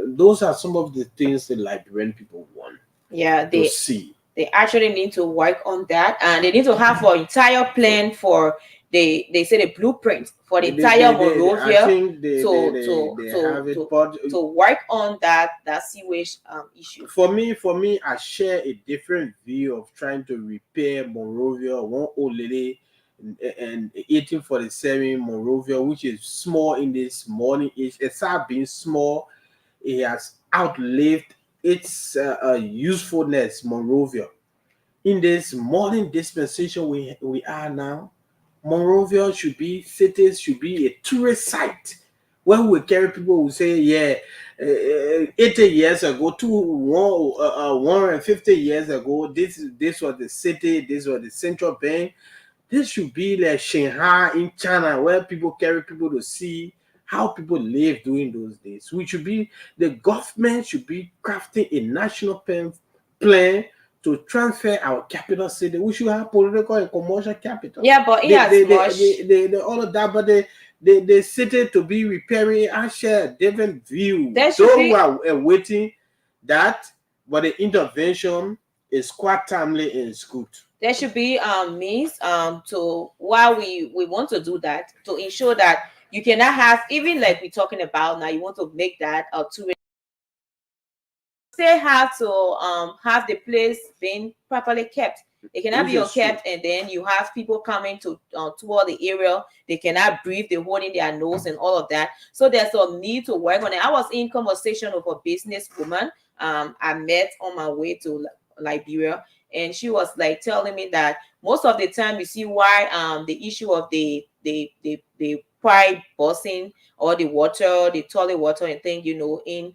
those are some of the things the Liberian people want. Yeah, to see. They actually need to work on that, and they need to have an entire plan for they say the blueprint for the entire Monrovia to work on that sewage issue. For me, I share a different view of trying to repair Monrovia, one old lady and 1847 Monrovia, which is small in this morning age. Aside being small, it has outlived its usefulness. Moreover, in this modern dispensation we are now, Monrovia should be, cities should be a tourist site where we carry people who say, yeah, 80 years ago, 150 years ago, this was the city, this was the central bank. This should be like Shanghai in China, where people carry people to see how people live during those days. We should be, the government should be crafting a national plan to transfer our capital city. We should have political and commercial capital. Yeah, but in as much All of that, but the city to be repairing, I share a different view. there should Though be we are waiting that, but the intervention is quite timely and it's good. there should be means to while we want to do that, to ensure that you cannot have, even like we're talking about now, you want to make that a two-way, still have to have the place being properly kept. It cannot be unkept, and then you have people coming to toward the area. They cannot breathe. They're holding their nose and all of that. So there's a need to work on it. I was in conversation with a businesswoman I met on my way to Liberia, and she was like telling me that most of the time you see why the issue of the pipe busting or the toilet water and thing, in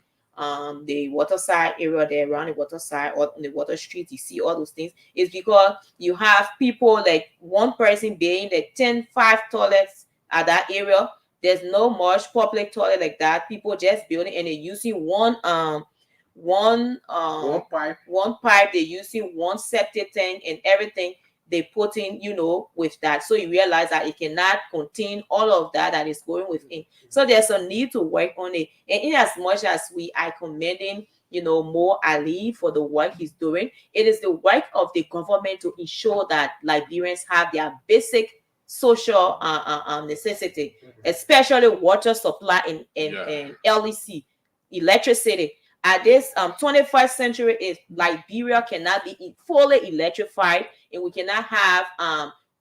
the waterside area there, around the waterside or on the water street, you see all those things, is because you have people like one person being the 5 toilets at that area. There's no much public toilet like that. People just building and they're using one pipe, they're using one septic tank and everything they put in, with that. So you realize that it cannot contain all of that is going within. So there's a need to work on it. And in as much as we are commending, Mo Ali for the work he's doing, it is the work of the government to ensure that Liberians have their basic social necessity, especially water supply and LEC, electricity. At this 21st century, if Liberia cannot be fully electrified and we cannot have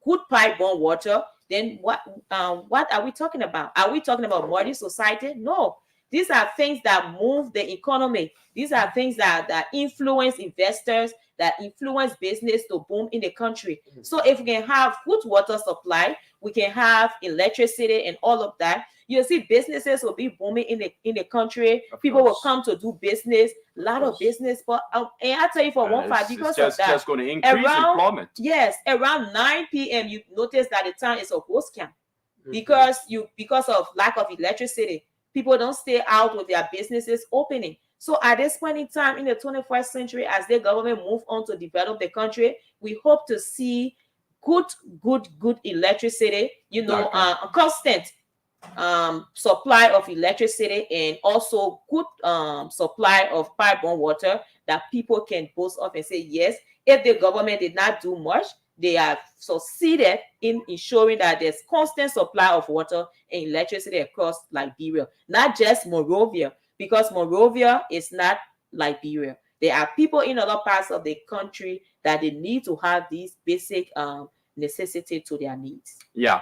good pipe-borne water, then what are we talking about? Are we talking about modern society? No. These are things that move the economy. These are things that influence investors, that influence business to boom in the country. So if we can have good water supply, we can have electricity and all of that, you'll see businesses will be booming in the country. People will come to do business, a lot of business. But and I tell you for one fact, because of that, just going to increase employment. Yes, around 9 p.m. you notice that the town is a ghost camp because of lack of electricity. People don't stay out with their businesses opening. So at this point in time, in the 21st century, as the government move on to develop the country, we hope to see good electricity, constant supply of electricity, and also good supply of pipe-borne water that people can boast of and say, yes, if the government did not do much, they have succeeded in ensuring that there's constant supply of water and electricity across Liberia, not just Monrovia, because Monrovia is not Liberia. There are people in other parts of the country that they need to have these basic necessity to their needs. Yeah.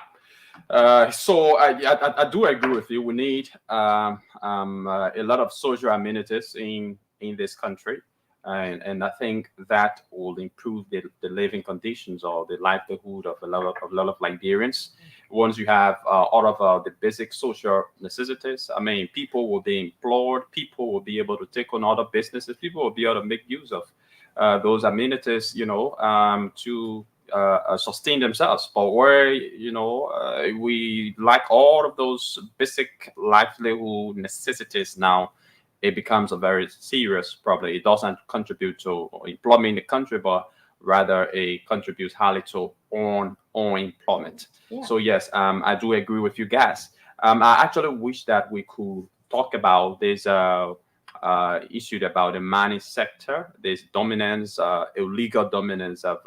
So I do agree with you. We need a lot of social amenities in this country. And I think that will improve the living conditions or the livelihood of a lot of Liberians. Once you have all of the basic social necessities, I mean, people will be employed, people will be able to take on other businesses, people will be able to make use of those amenities, to sustain themselves. But where we lack all of those basic livelihood necessities now, it becomes a very serious problem. It doesn't contribute to employment in the country, but rather it contributes highly to unemployment. Yeah. So yes, I do agree with you guys. I actually wish that we could talk about this issue about the mining sector, this dominance, illegal dominance of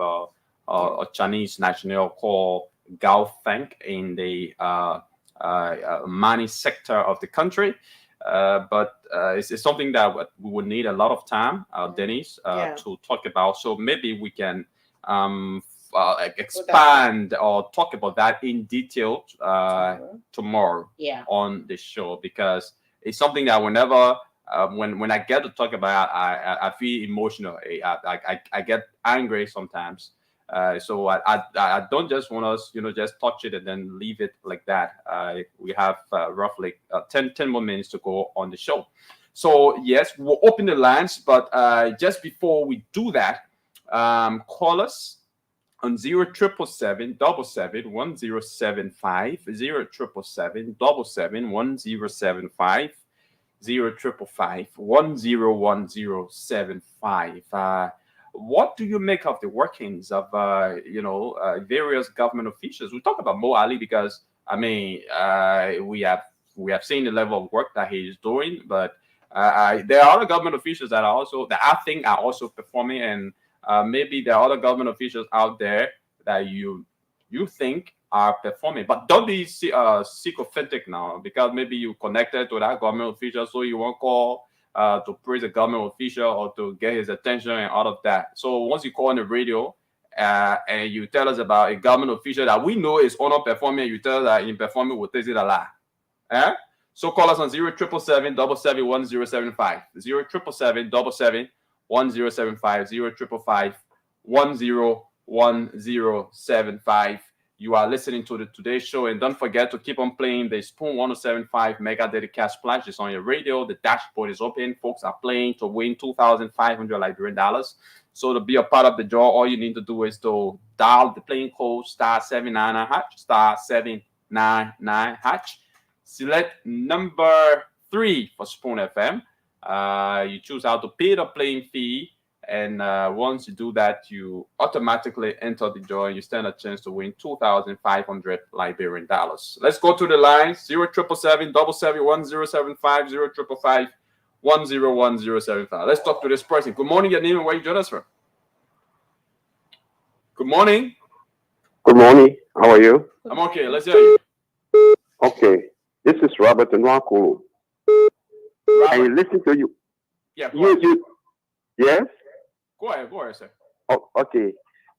a Chinese national called Gao Feng in the mining sector of the country. But it's something that we would need a lot of time, Denise, to talk about. So maybe we can expand or talk about that in detail tomorrow on the show, because it's something that whenever when I get to talk about it, I feel emotional. I get angry sometimes. So I don't just want us, just touch it and then leave it like that. We have roughly 10 more minutes to go on the show. So yes, we'll open the lines, but just before we do that, call us on 0777 1075 0777 1075 101075. What do you make of the workings of various government officials? We talk about Mo Ali because we have seen the level of work that he is doing, but there are other government officials that I think are also performing, and maybe there are other government officials out there that you think are performing, but don't be sycophantic now because maybe you connected to that government official, so you won't call to praise a government official or to get his attention and all of that. So once you call on the radio and you tell us about a government official that we know is not performing, you tell us that in performing will take it a lot. So call us on 0777 1075 0777 1075 0555 101075. You are listening to the Today Show, and don't forget to keep on playing the Spoon 1075 Mega Daily Cash Splash. It's on your radio. The dashboard is open. Folks are playing to win 2,500 Liberian dollars. So to be a part of the draw, all you need to do is to dial the playing code *799#, select number 3 for Spoon FM. You choose how to pay the playing fee. And once you do that, you automatically enter the draw and you stand a chance to win 2,500 Liberian dollars. Let's go to the lines 0777 1075 0555 101075. Let's talk to this person. Good morning, your name and where you join us from. Good morning. Good morning. How are you? I'm okay. Let's hear you. Okay. This is Robert in Wakulu. I listen to you. Yeah. Yes? Go ahead, sir. Oh, okay.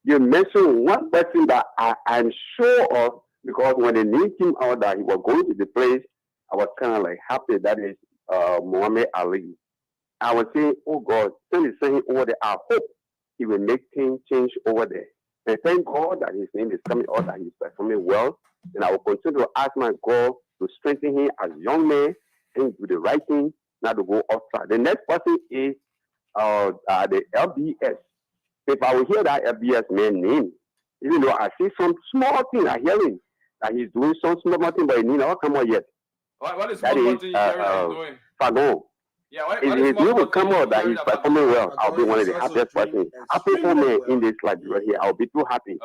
You mentioned one person that I'm sure of because when they named him out that he was going to the place, I was kind of like happy. That is Muhammad Ali. I was saying, oh God, send him over there. I hope he will make things change over there. And thank God that his name is coming out, that he's performing well. And I will continue to ask my God to strengthen him as a young man and do the right thing, not to go outside. The next person is the LBS. If I will hear that LBS man name, even though I see some small thing, I hear him that he's doing some small thing, but he not come out yet. What is small thing you hear that he's doing? Fagon. Yeah, what if he will come out that he's performing well, I'll be one of the happiest persons. Happy for me in this like right here. I'll be too happy.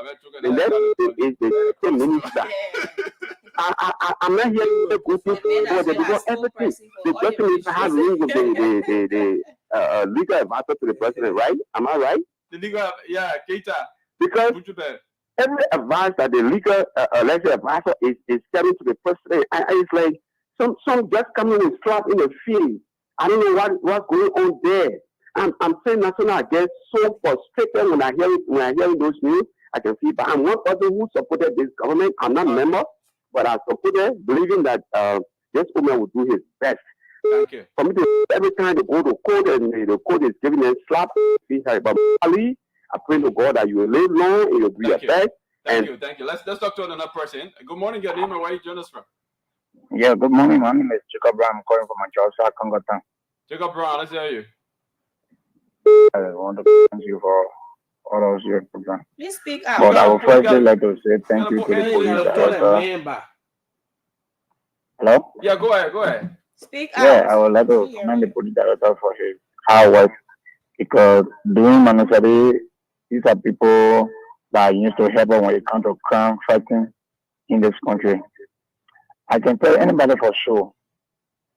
The next thing is the same minister. I'm not hearing the good things for them because everything. The person has rings with the legal advisor to the president, right? Am I right? The legal, yeah, Keita. Because every advice that the legal advisor is telling to the president, and it's like some just coming and slap in the face. I don't know what's going on there. I'm saying national, I get so frustrated when I hear those news. I can see, but I'm one person who supported this government. I'm not a member, but I supported, believing that this woman will do his best. Thank you. For me to every time they go to court and the court is giving them slap, but Ali, I pray to God that you will live long and you'll do your best. Thank you. Let's talk to another person. Good morning, your name and where you join us from? Yeah, good morning. My name is Jacob Brown. I'm calling from Manchester, Congo Town. Jacob Brown, let's hear you. I want to thank you for all of your program. Please speak out. But I would firstly like to say thank you to the police director. Hello? Yeah, go ahead. Speak out. Yeah, I would like to commend the police director for his hard work because doing monetary, these are people that used to help when it comes to crime fighting in this country. I can tell anybody for sure,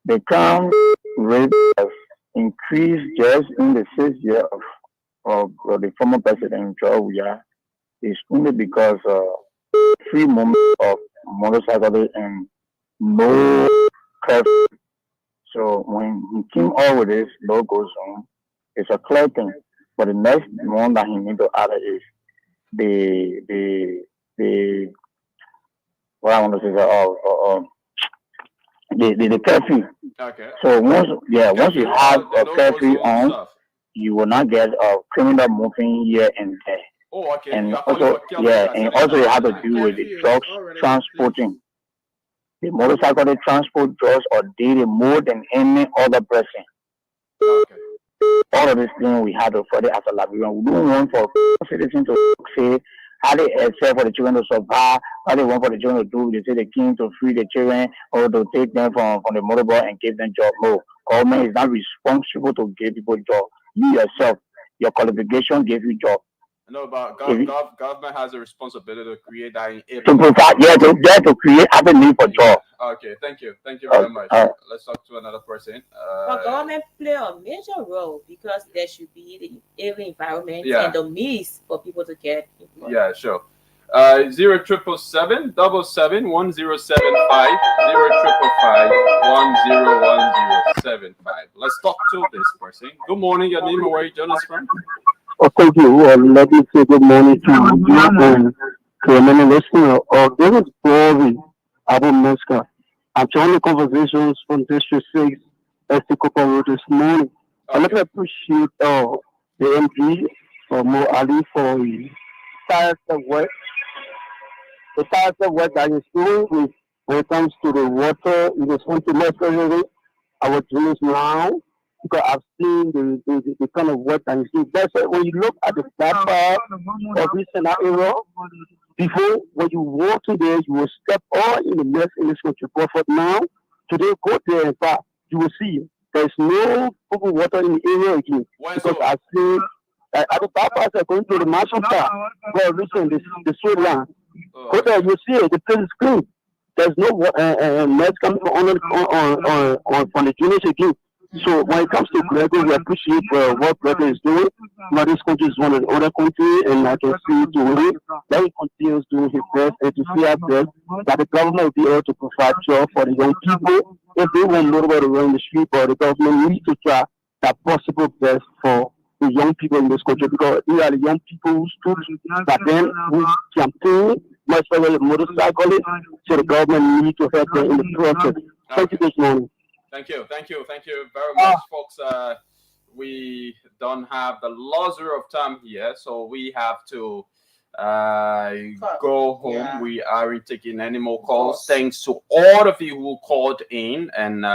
the crime rate has increased just in the 6th year of the former president, George. It's only because free movement of motorcycles and no curfew. So when he came out with this law goes on, it's a clear thing. But the next one that he needs to add is the what I want to say the curfew. Okay. So once once you have the a no-go curfew zone on, stuff. you will not get a criminal moving here and there. Oh, okay. And You are calling also, for killing at and certain also you time have of to the night. deal with the Curfew is drugs already in place. transporting. The motorcycle they transport drugs or daily more than any other person. Okay. All of these things we have to further as a Liberian. We don't want for citizens to say how they accept for the children to survive, how they want for the children to do. They say the king to free the children or to take them from the motorboat and give them job. No, government is not responsible to give people job. You yourself, your qualification gave you job. No, but government has a responsibility to create that To provide, to create avenue for job. Okay, thank you very much. Let's talk to another person. But government play a major role because there should be the area environment Yeah. and the means for people to get employed. Yeah, sure. 0777 1075 Let's talk to this person. Good morning. Your name and where you join us from? Oh, thank you. Let me say good morning to you and to many listeners. This is Bobby Abu Meska. I'm joining conversations from District 6 ST Cooper Road this morning. I'd like to appreciate the MP, Mo Ali, for his tireless work. The tireless work that he's doing when it comes to the water in this country, especially our dreams now. Because I've seen the kind of work that you see. That's why when you look at the back part of this scenario, before when you walk in there, you will step all in the mess in this country. But for now, today, go there and back, you will see there's no open water in the area again. Because I've seen at the back part, going to the marshal park, where listen, the straight line. Go there, you see it, the place is clean. There's no mess coming from the juniors again. So when it comes to Gregor, we appreciate what Gregor is doing. But this country is one of the other countries, and I can see to him that he continues doing his best and to see our best that the government will be able to provide jobs for the young people. If they want nobody to run the street, but the government needs to try that possible best for the young people in this country because these are the young people who stood back then, who campaigned, much better motorcyclists, so the government needs to help them in the process. Thank you this morning. Thank you very much, folks. We don't have the luxury of time here, so we have to go home. Yeah. We aren't taking any more calls. Thanks to all of you who called in and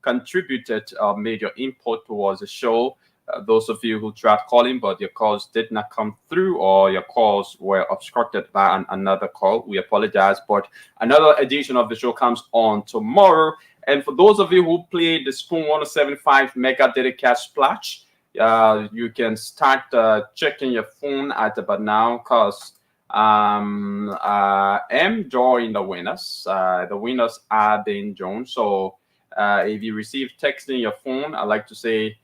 contributed or made your input towards the show. Those of you who tried calling, but your calls did not come through or your calls were obstructed by another call, we apologize. But another edition of the show comes on tomorrow. And for those of you who played the Spoon 175 Mega Data Cash Splash, you can start checking your phone at about now because I'm drawing the winners. The winners are Dane Jones. So if you receive text in your phone, I'd like to say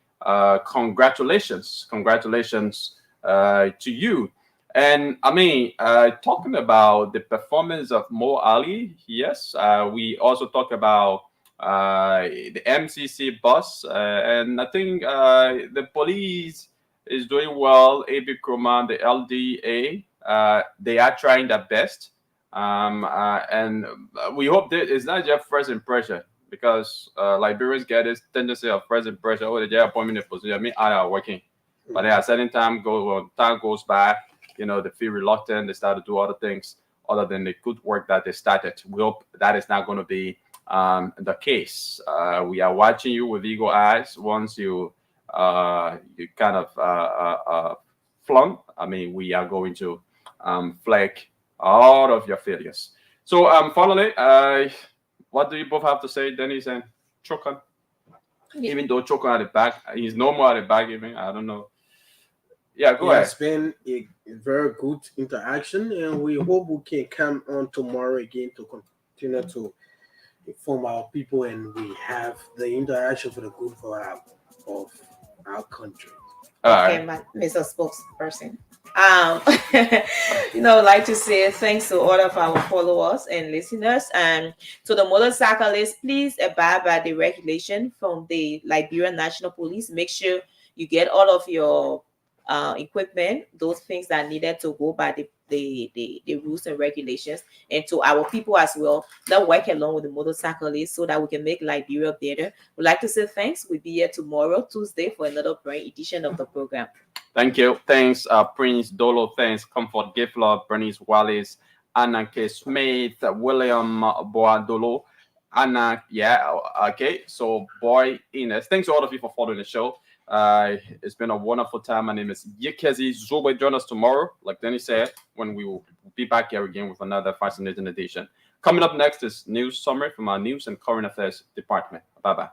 congratulations to you. And I mean, talking about the performance of Mo Ali, yes, we also talk about the MCC bus, and I think the police is doing well. AB Kroma, the LDA, they are trying their best, and we hope that it's not just first impression. Because Liberians get this tendency of first impression. Oh, they appointment in position. I mean, are working, but then at certain time goes by, they feel reluctant. They start to do other things other than the good work that they started. We hope that is not going to be the case. We are watching you with eagle eyes. Once you kind of flunk, I mean, we are going to flag all of your failures. So finally, what do you both have to say, Dennis and Chokan? Yeah. Even though Chokan at the back, he's no more at the back. Even I don't know. Yeah, go ahead. It's been a very good interaction, and we hope we can come on tomorrow again to continue to inform our people, and we have the interaction for the good for our country. Okay, Mr. Spokesperson. Like to say thanks to all of our followers and listeners, and to the motorcyclists, please abide by the regulation from the Liberian National Police. Make sure you get all of your equipment, those things that needed to go by the rules and regulations, and to our people as well that work along with the motorcyclists so that we can make Liberia better. We'd like to say thanks. We'll be here tomorrow, Tuesday, for another brand edition of the program. Thank you. Thanks, Prince Dolo. Thanks, Comfort Gifler, Bernice Wallace, Anna K. Smith, William Boadolo, Anna. Yeah, okay. So, Boy Ines. Thanks to all of you for following the show. It's been a wonderful time. My name is Yekezi Zobe. Join us tomorrow, like Danny said, when we will be back here again with another fascinating edition. Coming up next is news summary from our news and current affairs department. Bye-bye.